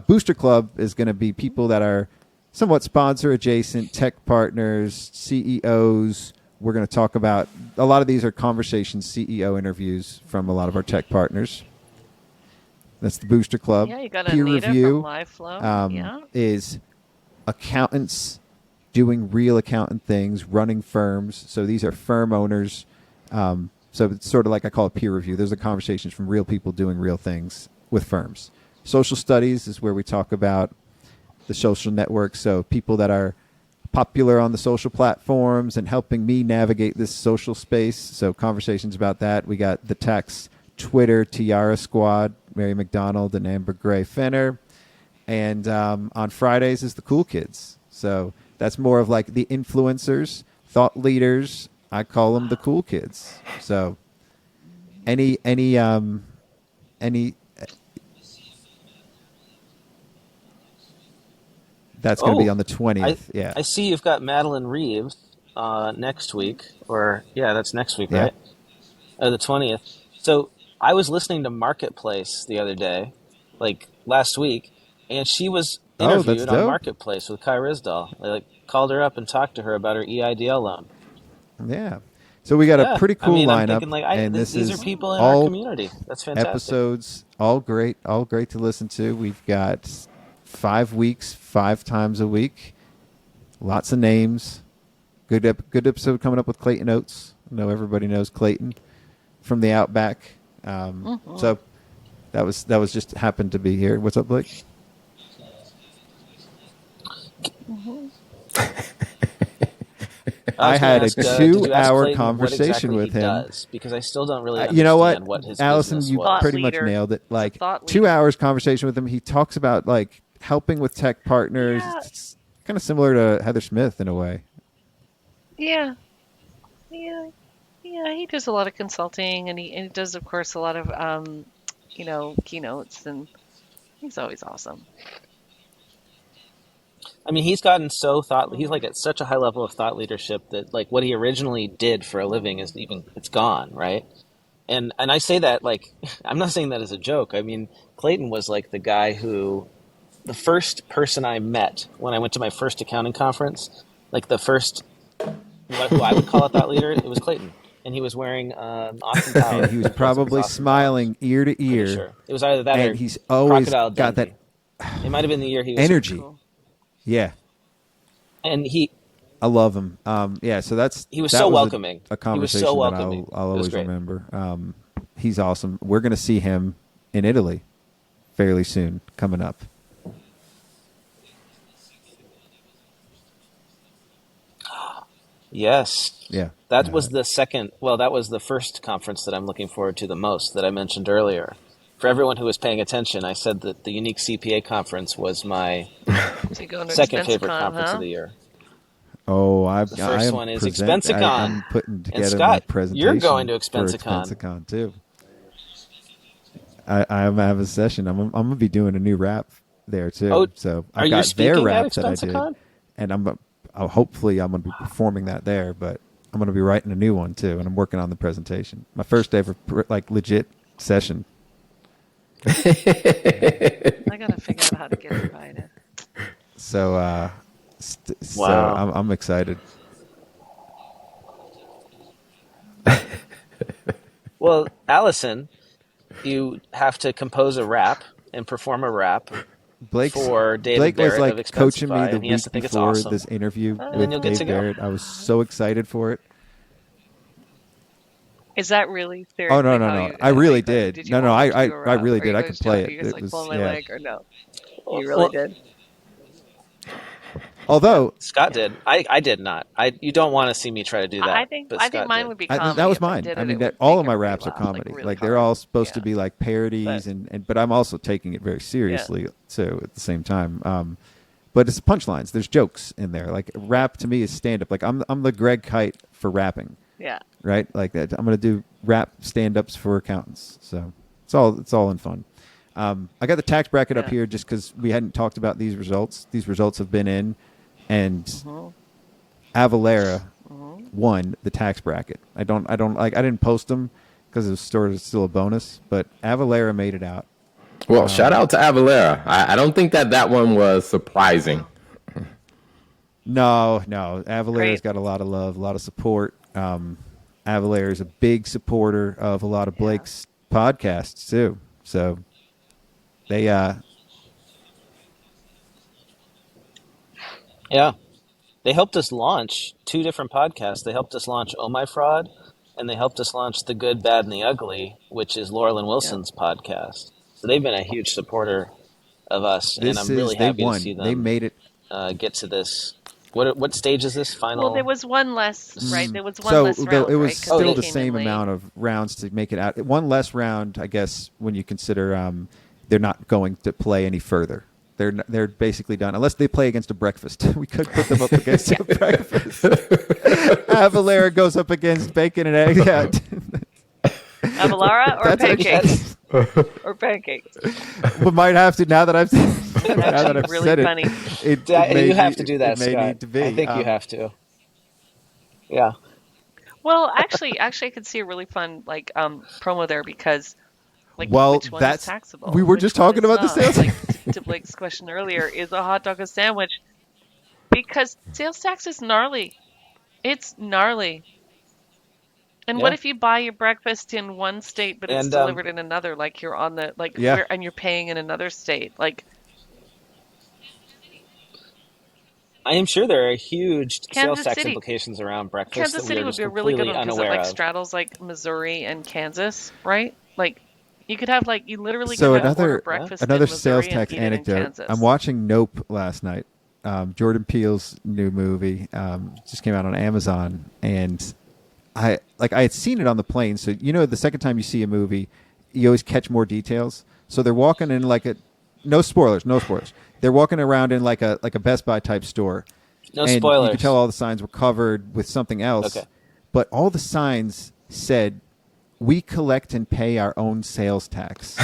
Booster Club is going to be people that are somewhat sponsor adjacent, tech partners, CEOs. We're going to talk about a lot of these are conversation CEO interviews from a lot of our tech partners. That's the Booster Club. Yeah, you got Peer Anita review from LiveFlow. Yeah. is accountants doing real accountant things, running firms. So these are firm owners. So it's sort of like I call it peer review. Those are conversations from real people doing real things with firms. Social studies is where we talk about the social networks. So people that are popular on the social platforms and helping me navigate this social space. So conversations about that. We got the tax Twitter Tiara Squad, Mary McDonald and Amber Gray Fenner. And on Fridays is the Cool Kids. So that's more of like the influencers, thought leaders. I call them the Cool Kids. So any that's going to be on the 20th. Yeah. I see you've got Madeline Reeves next week, that's next week, Yeah. right? The 20th. So I was listening to Marketplace the other day, like last week, and she was that's interviewed on dope. Marketplace with Kai Rizdal. They called her up and talked to her about her EIDL loan. Yeah. So we got a pretty cool I'm lineup, thinking, and these is are people in all our community. That's fantastic. episodes, all great to listen to. We've got 5 weeks, 5 times a week, lots of names. Good episode coming up with Clayton Oates. I know everybody knows Clayton from the Outback. So that was just happened to be here. What's up, Blake? I had a 2-hour conversation with him. Does, because I still don't really understand You know what, his Allison, business you was. pretty much leader. nailed it. Like Thought 2 leader. hours conversation with him. He talks about like helping with tech partners. Yeah. It's kind of similar to Heather Smith in a way. Yeah. He does a lot of consulting, and he does, of course, a lot of keynotes, and he's always awesome. I mean, he's gotten he's like at such a high level of thought leadership that like what he originally did for a living it's gone, right? And I say that like I'm not saying that as a joke. I mean, Clayton was like the first person I met when I went to my first accounting conference, like the first who I would call a thought leader, it was Clayton. And he was wearing Austin Powers. And he was probably smiling ear to ear. Sure. It was either that or And he's always Crocodile got Dundee. It might have been the year he was energy. Cool. Yeah. And I love him. So he was that so was welcoming. A He was conversation so that welcoming. I'll It was always great. remember. He's awesome. We're going to see him in Italy fairly soon, coming up. Yes. Yeah. That was the second. Well, that was the first conference that I'm looking forward to the most that I mentioned earlier. For everyone who was paying attention, I said that the Unique CPA conference was my So you go to second favorite ExpensiCon, conference huh? of the year. Oh, The first one is ExpensiCon. I'm putting And together Scott, my presentation you're going to for ExpensiCon. ExpensiCon too. I have a session. I'm going to be doing a new rap there too. Oh, so are I've you got their speaking at rap that I did, ExpensiCon? and hopefully I'm going to be performing that there. But I'm going to be writing a new one too, and I'm working on the presentation. My first ever like legit session. I gotta figure out how to get invited. So, Wow. so I'm excited. Well, Allison, you have to compose a rap and perform a rap for David Blake was Barrett like of coaching me Expensify, the and he has week to think it's before awesome. this interview And with then you'll get Dave to go. Barrett. I was so excited for it. Is that really seriously? Oh no. I really did. Did you No, want me to I do a rap? really Or did. you I guys could play Are it. you just It like was pulling my leg or no? You really Well, did. although Scott did. I did not. You don't want to see me try to do that. I think but I Scott think mine did. would be comedy. that was If I mine. did I it, mean, it that would all make of my everybody raps are laugh, like, comedy. really Like they're hard. all supposed to Yeah. be like parodies, But- but I'm also taking it very seriously. So at the same time, but it's punchlines. There's jokes in there. Like rap to me is stand up. Like I'm the Greg Kite for rapping. Yeah. Right? Like that. I'm gonna do rap stand ups for accountants. So it's all in fun. I got the tax bracket up Yeah. here just because we hadn't talked about these results. These results have been in, and Avalera won the tax bracket. I didn't post them because it was still a bonus, but Avalera made it out. Well, shout out to Avalera. I don't think that one was surprising. No, Avalera's Great. got a lot of love, a lot of support. Avalera is a big supporter of a lot of Blake's podcasts too. So they Yeah. They helped us launch 2 different podcasts. They helped us launch Oh My Fraud, and they helped us launch The Good, Bad, and the Ugly, which is Laurel and Wilson's podcast. So they've been a huge supporter of us, and I'm really happy they won. to see them They made it. get to this. What stage is this final? Well, there was one less, right? There was one So less round, it was right? 'Cause still they the came same in late. amount of rounds to make it out. One less round, I guess, when you consider they're not going to play any further. They're basically done unless they play against a breakfast. We could put them up against a breakfast. Avalera goes up against bacon and eggs. Yeah. Avalara or That's pancakes? Or pancakes. We might have to now that I've really said funny. it. You have to do that, It may Scott. need to be. I think you have to. Yeah. Well, actually, I could see a really fun promo there because, Well, which one is taxable? we were Which just one talking is about the not? sales. To Blake's question earlier, is a hot dog a sandwich? Because sales tax is gnarly. It's gnarly. And what Yeah. if you buy your breakfast in one state, but it's And, delivered in another? Like you're on the and you're paying in another state. Like I am sure there are huge sales Kansas tax City. implications around breakfast Kansas that City we are would just be a really good completely one because it unaware of. straddles Missouri and Kansas, right? Like you could have you literally So could order another breakfast another in Missouri sales tax and eat it in anecdote. Kansas. I'm watching Nope last night. Jordan Peele's new movie just came out on Amazon, and I had seen it on the plane. So the second time you see a movie, you always catch more details. So they're walking in no spoilers. They're walking around in like a Best Buy type store. No and spoilers. You could tell all the signs were covered with something else. Okay. But all the signs said, "We collect and pay our own sales tax."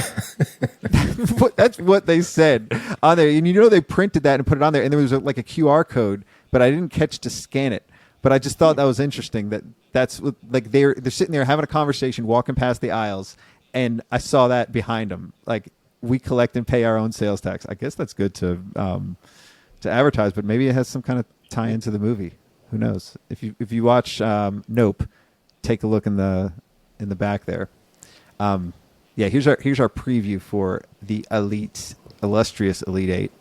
That's what they said on there. And they printed that and put it on there. And there was a QR code, but I didn't catch to scan it. But I just thought that was interesting that's what, they're sitting there having a conversation, walking past the aisles, and I saw that behind them. We collect and pay our own sales tax. I guess that's good to advertise, but maybe it has some kind of tie into the movie. Who knows? If you watch Nope, take a look in the back there. Here's our preview for the illustrious Elite Eight.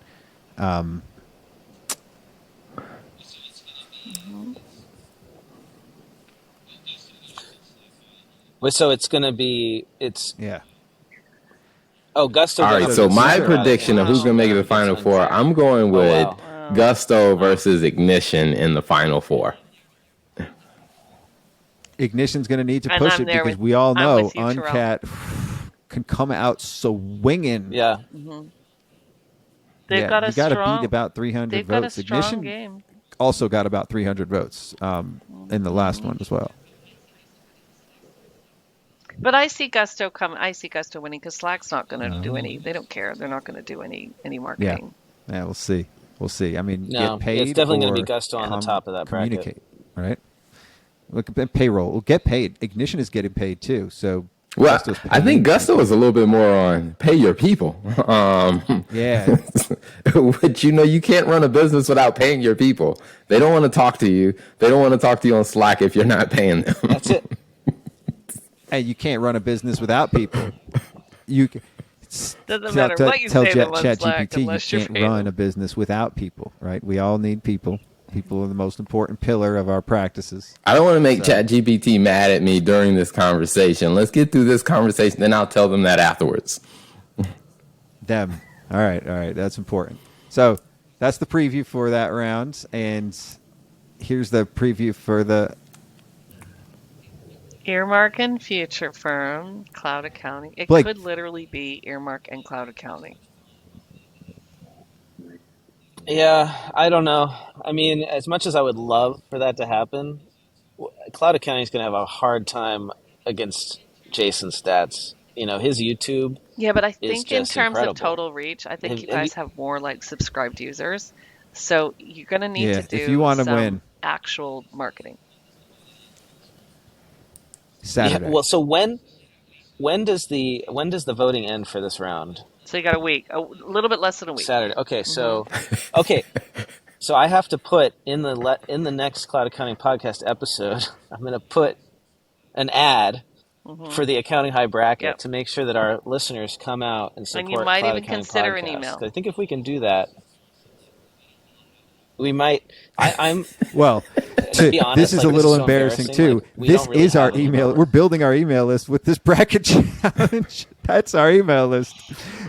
So it's going to be Yeah. Oh, Gusto. All right, so my prediction of who's going to make it to the Final Four, I'm going with Gusto versus Ignition in the Final Four. Ignition's going to need to push it because we all know Uncat can come out swinging. Yeah. Mm-hmm. They've got you got to beat about 300 votes. Ignition game. Also got about 300 votes in the last one as well. But I see Gusto winning because Slack's not going to do any. They don't care. They're not going to do any marketing. Yeah, we'll see. I mean, no, get paid. It's definitely going to be Gusto on the top of that bracket. Communicate, right? Look at payroll. We'll get paid. Ignition is getting paid too. So, well, I think Gusto is a little bit more on pay your people. Yeah, but you can't run a business without paying your people. They don't want to talk to you. They don't want to talk to you on Slack if you're not paying them. That's it. Hey, you can't run a business without people. Doesn't matter what you say to ChatGPT, you can't run a business without people, right? We all need people. People are the most important pillar of our practices. I don't want to make ChatGPT mad at me during this conversation. Let's get through this conversation, then I'll tell them that afterwards. Them. All right. That's important. So that's the preview for that round, and here's the preview for the Earmark and Future Firm, Cloud Accounting. It Blake. could literally be Earmark and Cloud Accounting. Yeah, I don't know. I mean, as much as I would love for that to happen, Cloud Accounting is going to have a hard time against Jason's stats. His YouTube. Yeah, but I think in terms incredible. of total reach, I think you guys have more subscribed users. So you're going to need to do if you want to some win actual marketing. Saturday. Yeah, well, so when does the voting end for this round? So you got a week, a little bit less than a week. Saturday. Okay, so so I have to put in the next Cloud Accounting podcast episode, I'm going to put an ad for the Accounting High bracket to make sure that our listeners come out and support. And you might Cloud even Accounting consider podcast. an email. I think if we can do that, we might. I'm well. be honest, this is a little so embarrassing too. This really is our email. We're building our email list with this bracket challenge. That's our email list.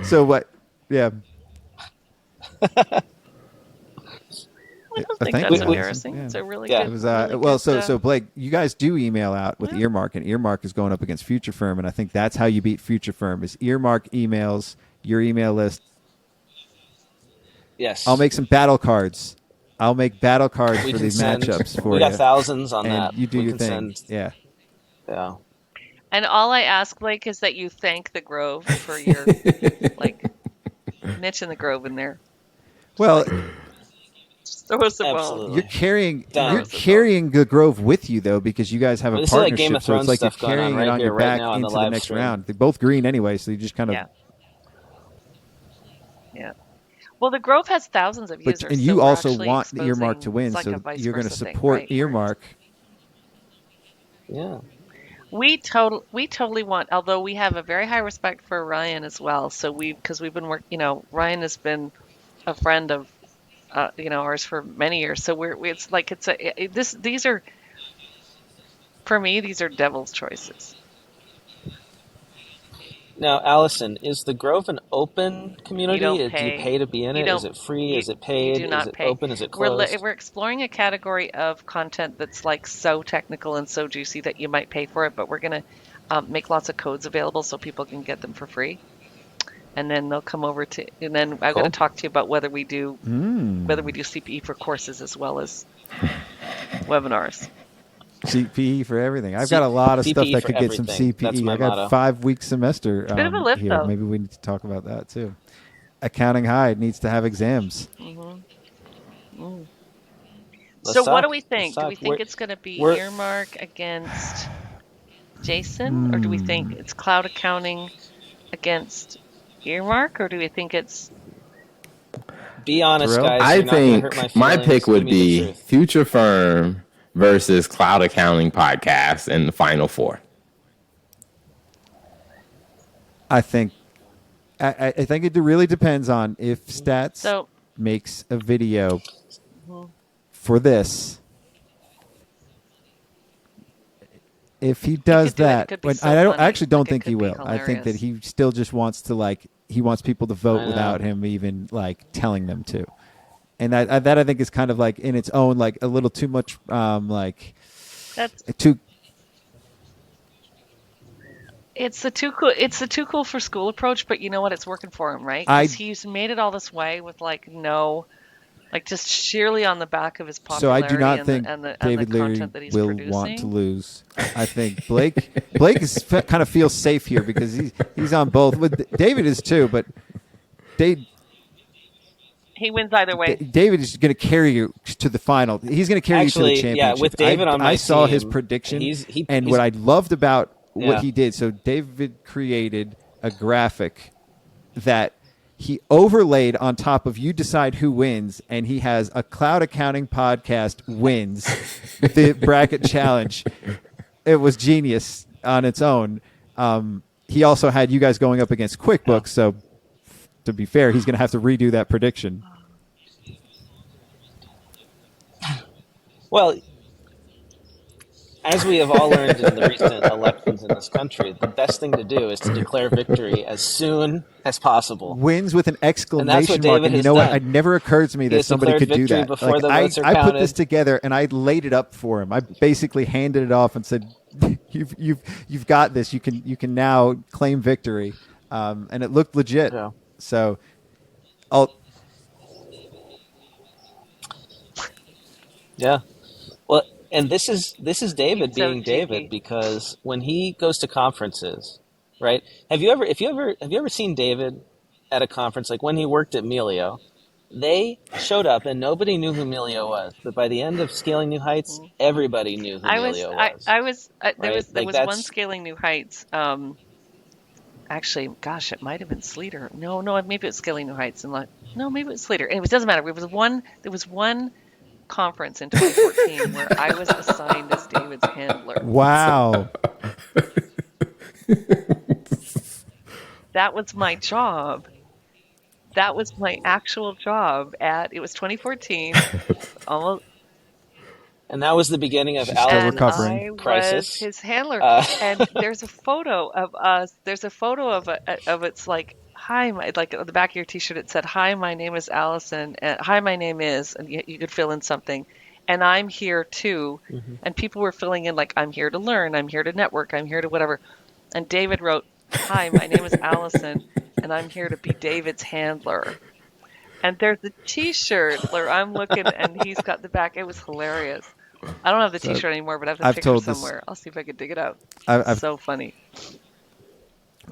So what? Yeah. I don't think that's embarrassing. Yeah. It's a really good. It was So Blake, you guys do email out with Earmark, and Earmark is going up against Future Firm, and I think that's how you beat Future Firm. Is Earmark emails your email list? Yes. I'll make some battle cards. I'll make battle cards for these matchups for you. We got thousands on that. You do your thing. Yeah. And all I ask, Blake, is that you thank the Grove for your niche in the Grove in there. Well, throw us a bone. You're carrying the Grove with you though, because you guys have a partnership. Like Game of Thrones so it's like stuff you're carrying it on your back into the next round. They're both green anyway, so you just kind of. Yeah. Well, the Grove has thousands of users. And you also want the Earmark to win, so you're going to support Earmark. Yeah. We totally want, although we have a very high respect for Ryan as well. So because we've been working, Ryan has been a friend of, ours for many years. So these are, for me, these are devil's choices. Now, Allison, is the Grove an open community? Do you pay to be in it? Is it free? Is it paid? You do not is it pay. Open? Is it closed? We're exploring a category of content that's so technical and so juicy that you might pay for it, but we're going to make lots of codes available so people can get them for free. And then they'll come over and then I'm going to talk to you about whether we do CPE for courses as well as webinars. CPE for everything. I've got a lot of stuff that could get some CPE. I got 5-week semester it's a bit of a lift, here. though. Maybe we need to talk about that too. Accounting High needs to have exams. So what do we think? Do we think it's going to be Earmark against Jason? Or do we think it's Cloud Accounting against Earmark? Or do we think it's... Be honest, Terrell? guys. I think my pick would be Future Firm versus Cloud Accounting Podcast in the Final Four. I think it really depends on if Stats makes a video for this. if he does do it. It that, could be but so I funny. actually don't Like, it think he could be will. I think that hilarious. he still just wants to he wants people to vote I know. without him even telling them to. And that I think is kind of in its own a little too much That's too. It's the too cool for school approach, but you know what? It's working for him, right? 'Cause he's made it all this way with just sheerly on the back of his So I popularity do not think and the David Leary content that he's will producing. want to lose. I think Blake kind of feels safe here because he's on both. David is too, but He wins either way. David is going to carry you to the final. He's going to carry you to the championship. Yeah, with David on my I saw his team, prediction, he's what I loved about what Yeah. he did. So David created a graphic that he overlaid on top of you decide who wins, and he has a cloud accounting podcast wins the bracket challenge. It was genius on its own. He also had you guys going up against QuickBooks, so to be fair, he's going to have to redo that prediction. Well, as we have all learned in the recent elections in this country, the best thing to do is to declare victory as soon as possible. Wins with an exclamation And that's what mark. David And you has know what? done. It never occurred to me that has somebody declared could do victory that. before the votes are I put counted. this together and I laid it up for him. I basically handed it off and said, "You've got this. You can now claim victory." And it looked legit. Yeah. So, Yeah. Well, and this is David So being cheeky. David, because when he goes to conferences, right? Have you ever seen David at a conference, like when he worked at Melio? They showed up and nobody knew who Melio was, but by the end of Scaling New Heights, everybody knew who Melio was. There Right? was Like, one that's- Scaling New Heights. Actually, gosh, it might have been Sleater. No, maybe it was Scaling New Heights, no, maybe it was Sleater. Anyways, it doesn't matter. There was one conference in 2014 where I was assigned as David's handler. wow. That was my job. That was my actual job it was 2014. Almost. And that was the beginning of She's still Allison's recovering. I was crisis. his handler, and there's a photo of us. There's a photo of it's like, hi, on the back of your T-shirt it said, "Hi, my name is Allison." And, "Hi, my name is," and you could fill in something. And I'm here too. And people were filling in like, "I'm here to learn. I'm here to network. I'm here to whatever." And David wrote, "Hi, my name is Allison, and I'm here to be David's handler." And there's a T-shirt where I'm looking, and he's got the back. It was hilarious. I don't have the T-shirt anymore, but I have the I've picture told this- somewhere. I'll see if I can dig it out. I've So funny.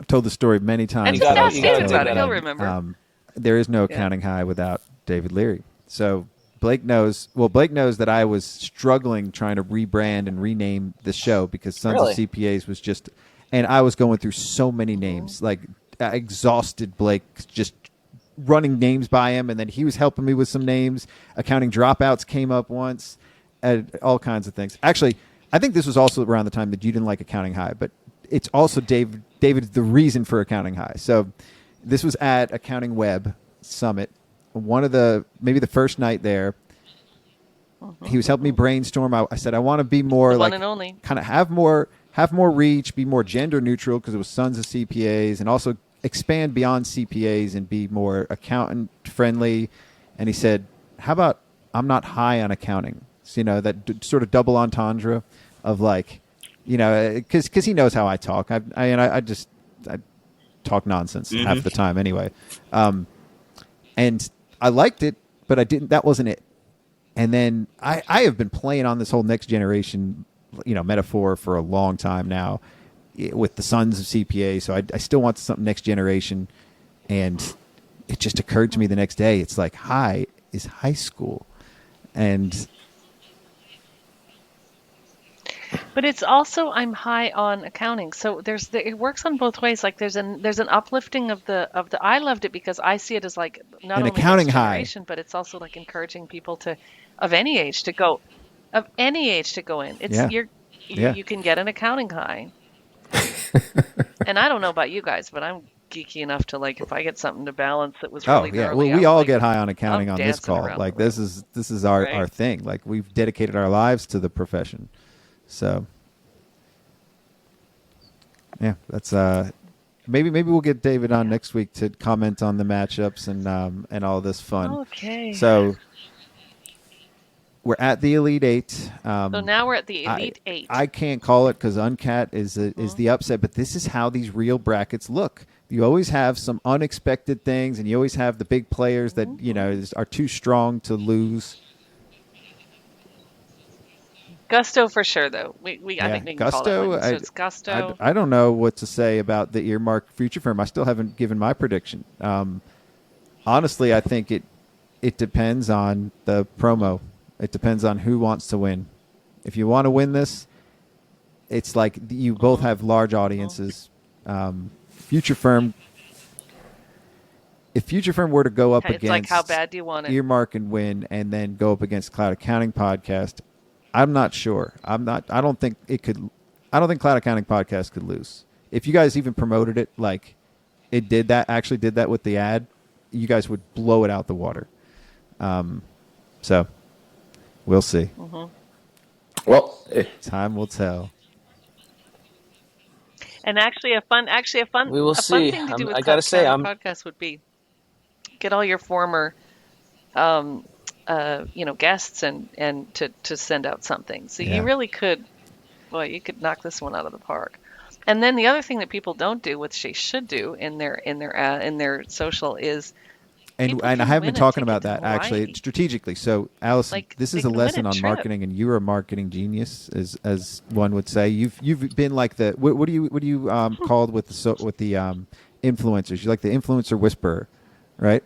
told the story many times. And You just gotta- ask you gotta David dig about that it. He'll out. remember. There is no accounting high without David Leary. So Blake knows that I was struggling trying to rebrand and rename the show because Sons Really? of CPAs was just, and I was going through so many names, like I exhausted Blake just running names by him, and then he was helping me with some names. Accounting dropouts came up once, all kinds of things. Actually, I think this was also around the time that you didn't like Accounting High, but it's also David's the reason for Accounting High. So this was at Accounting Web Summit, maybe the first night there. He was helping me brainstorm. I said I want to be more The one like and only. kind of have more reach, be more gender neutral because it was Sons of CPAs, and also expand beyond CPAs and be more accountant friendly. And he said, "How about I'm not high on accounting?" So, that sort of double entendre of because he knows how I talk. I talk nonsense half the time anyway. And I liked it, but I didn't. That wasn't it. And then I have been playing on this whole next generation, metaphor for a long time now, with the Sons of CPA. So I still want something next generation, and it just occurred to me the next day. It's like high is high school, and. But it's also I'm high on accounting, so it works on both ways. Like there's an uplifting of the I loved it because I see it as like not An only accounting next high. generation, but it's also like encouraging people of any age to go in. It's Yeah. you can get an accounting high. And I don't know about you guys, but I'm geeky enough to if I get something to balance that was really gnarly, Well, we I'm all like, get high on accounting I'm on this dancing call. around Like the this is our Right. thing. Like we've dedicated our lives to the profession. So Yeah, that's maybe we'll get David on next week to comment on the matchups and all this fun. Okay. So we're at the Elite Eight. So now we're at the Elite Eight. I can't call it because Uncat is the upset, but this is how these real brackets look. You always have some unexpected things, and you always have the big players that are too strong to lose. Gusto for sure, though. I think we can call that one. So it's Gusto. I don't know what to say about the earmark future firm. I still haven't given my prediction. Honestly, I think it depends on the promo. It depends on who wants to win. If you want to win this, it's like you both have large audiences. Future firm. If Future Firm were to go up it's against like how bad do you want it? Earmark and win, and then go up against Cloud Accounting Podcast, I'm not sure. I don't think it could. I don't think Cloud Accounting Podcast could lose. If you guys even promoted it like it did that with the ad, you guys would blow it out the water. So we'll see. Well, time will tell. And actually, a fun We will see. thing to do with I gotta say, podcast would be get all your former, guests and to send out something. So you really could, you could knock this one out of the park. And then the other thing that people don't do, which they should do in their social, is and I have been talking about that actually strategically. So, Alison, this is a lesson on marketing, and you're a marketing genius, as one would say. You've been like the what do you called with the influencers? You're like the influencer whisperer, right?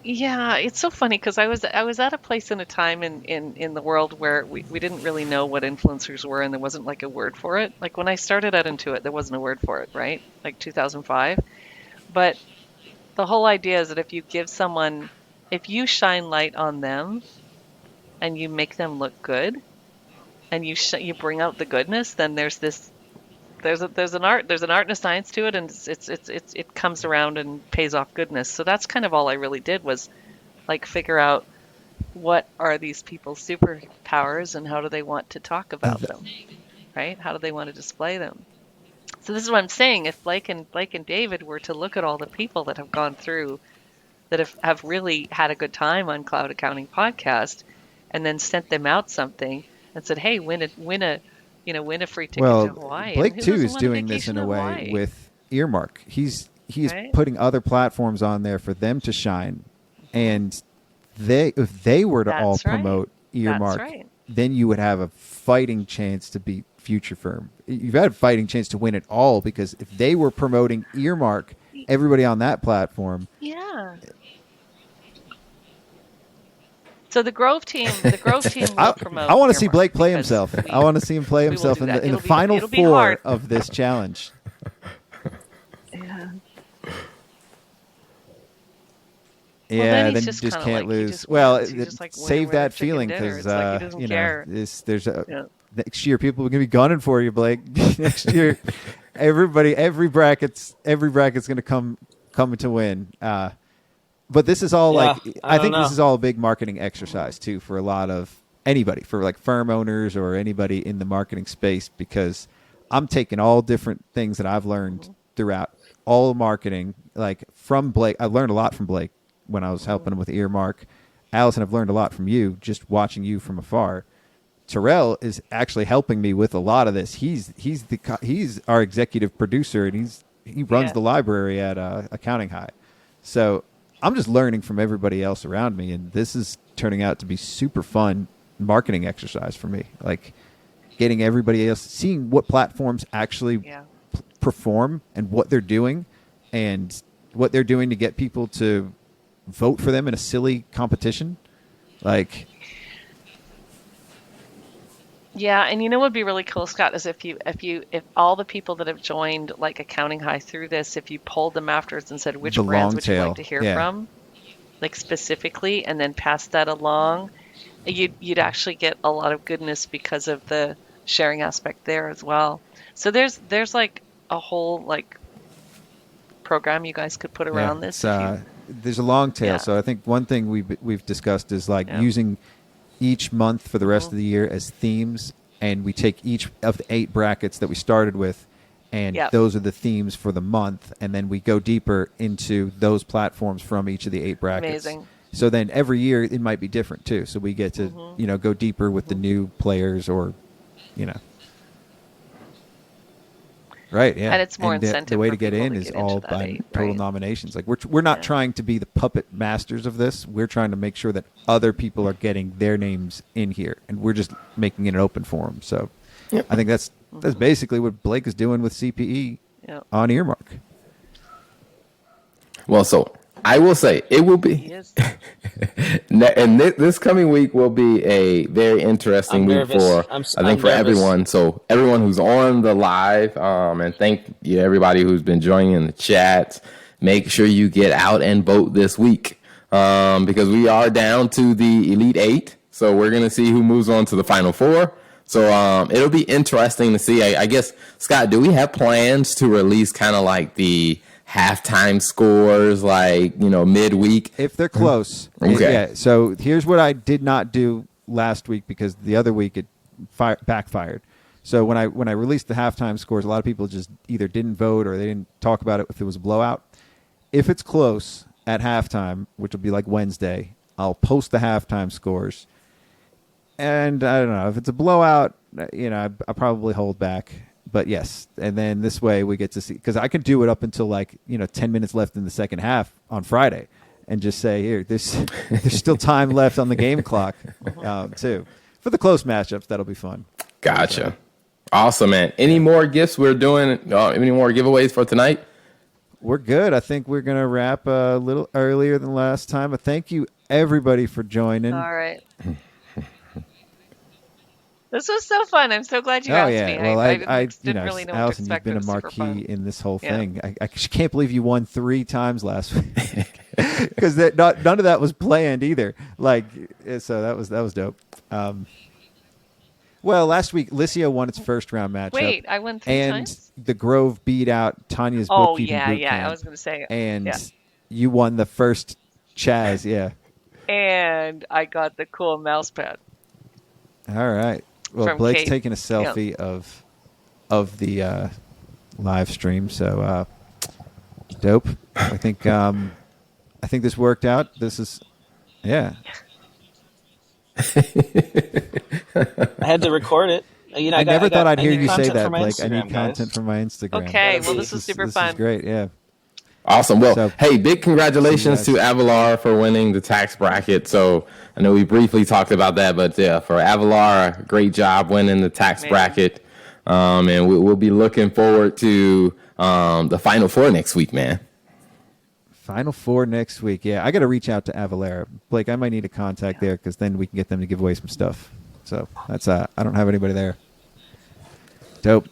Yeah, it's so funny because I was at a place in a time in the world where we didn't really know what influencers were, and there wasn't like a word for it. Like when I started at Intuit, there wasn't a word for it, right? Like 2005. But the whole idea is that if you shine light on them, and you make them look good, and you bring out the goodness, then there's an art and a science to it, and it comes around and pays off goodness. So that's kind of all I really did was like figure out what are these people's superpowers and how do they want to talk about them, right? How do they want to display them? So this is what I'm saying. If Blake and David were to look at all the people that have gone through, that have really had a good time on Cloud Accounting Podcast, and then sent them out something and said, "Hey, win a free ticket to Hawaii." Blake too is doing this in a way with Earmark. He's putting other platforms on there for them to shine, and if they were to all promote Earmark, then you would have a fighting chance to beat Future Firm. You've had a fighting chance to win it all, because if they were promoting Earmark, everybody on that platform. Yeah. So the Grove team will promote. I want to see Blake play himself. I want to see him play himself in the final four of this challenge. Yeah. Yeah, then you just can't lose. Save that feeling, because next year people are going to be gunning for you, Blake. Next year, every bracket's going to come to win. But this is all I think this is all a big marketing exercise too for a lot of anybody, for like firm owners or anybody in the marketing space, because I'm taking all different things that I've learned throughout all marketing, like from Blake. I learned a lot from Blake when I was helping him with Earmark. Alison, I've learned a lot from you just watching you from afar. Terrell is actually helping me with a lot of this. He's our executive producer, and he runs the library at Accounting High. So I'm just learning from everybody else around me, and this is turning out to be super fun marketing exercise for me. Like getting everybody else, seeing what platforms actually perform and what they're doing to get people to vote for them in a silly competition. Like, yeah, and you know what would be really cool, Scott, is if all the people that have joined like Accounting High through this, if you polled them afterwards and said which brands would you like to hear from, like specifically, and then pass that along, you'd actually get a lot of goodness because of the sharing aspect there as well. So there's like a whole like program you guys could put around this. There's a long tail. So I think one thing we've discussed is like using each month for the rest of the year as themes and we take each of the 8 brackets that we started with, and those are the themes for the month, and then we go deeper into those platforms from each of the 8 brackets. Amazing. So then every year it might be different too. So we get to go deeper with the new players, or right, yeah. And it's more incentive. The way for to get people in to is get all into that by 8, total right? nominations. Like we're not trying to be the puppet masters of this. We're trying to make sure that other people are getting their names in here, and we're just making it open for them. So I think that's basically what Blake is doing with CPE on Earmark. Well, so I will say it will be, and this coming week will be a very interesting week for I think for everyone. So everyone who's on the live, and thank you everybody who's been joining in the chat. Make sure you get out and vote this week, because we are down to the Elite 8. So we're gonna see who moves on to the Final 4. So it'll be interesting to see. I guess, Scott, do we have plans to release kind of like the halftime scores, like, midweek? If they're close. Okay. Yeah. So here's what I did not do last week, because the other week it backfired. So when I released the halftime scores, a lot of people just either didn't vote or they didn't talk about it if it was a blowout. If it's close at halftime, which will be like Wednesday, I'll post the halftime scores. And I don't know, if it's a blowout, I'll probably hold back. But yes, and then this way we get to see, because I could do it up until 10 minutes left in the second half on Friday, and just say, here, there's still time left on the game clock too. For the close matchups, that'll be fun. Gotcha. Awesome, man. Any more gifts we're doing? Any more giveaways for tonight? We're good. I think we're going to wrap a little earlier than last time. But thank you, everybody, for joining. All right. This was so fun. I'm so glad you asked me. Well, I didn't really know Allison, what to expect. you've been a marquee in this whole thing. I can't believe you won 3 times last week, because none of that was planned either. So that was dope. Well, last week Liscio won its first round matchup. Wait, I won 3 times? And the Grove beat out Tanya's bookkeeping boot camp. I was going to say. And you won the first Chaz, And I got the cool mouse pad. All right. Well, From Blake's Kate. taking a selfie of the live stream, so dope. I think this worked out. This is I had to record it. I never thought I'd hear you say content that, for my Blake. I need Instagram, content guys. for my Instagram. Okay, well, this was super fun. This is great, yeah. Awesome. Well, So- hey, big congratulations to Avalar for winning the tax bracket. So I know we briefly talked about that, but for Avalar, great job winning the tax bracket. And we'll be looking forward to the Final 4 next week, man. Final 4 next week. Yeah, I got to reach out to Avalara. Blake, I might need a contact there, because then we can get them to give away some stuff. So that's I don't have anybody there. Dope.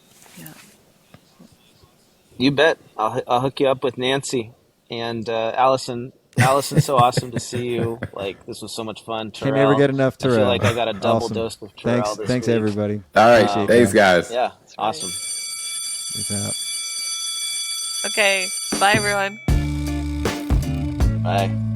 You bet. I'll hook you up with Nancy and Allison. Allison's so awesome to see you. This was so much fun. Terrell, Can never get enough Terrell. I feel like I got a double Awesome. dose of Terrell this Thanks week. everybody. All right. Thanks, it. guys. Yeah, awesome. Peace out. Okay, bye, everyone. Bye.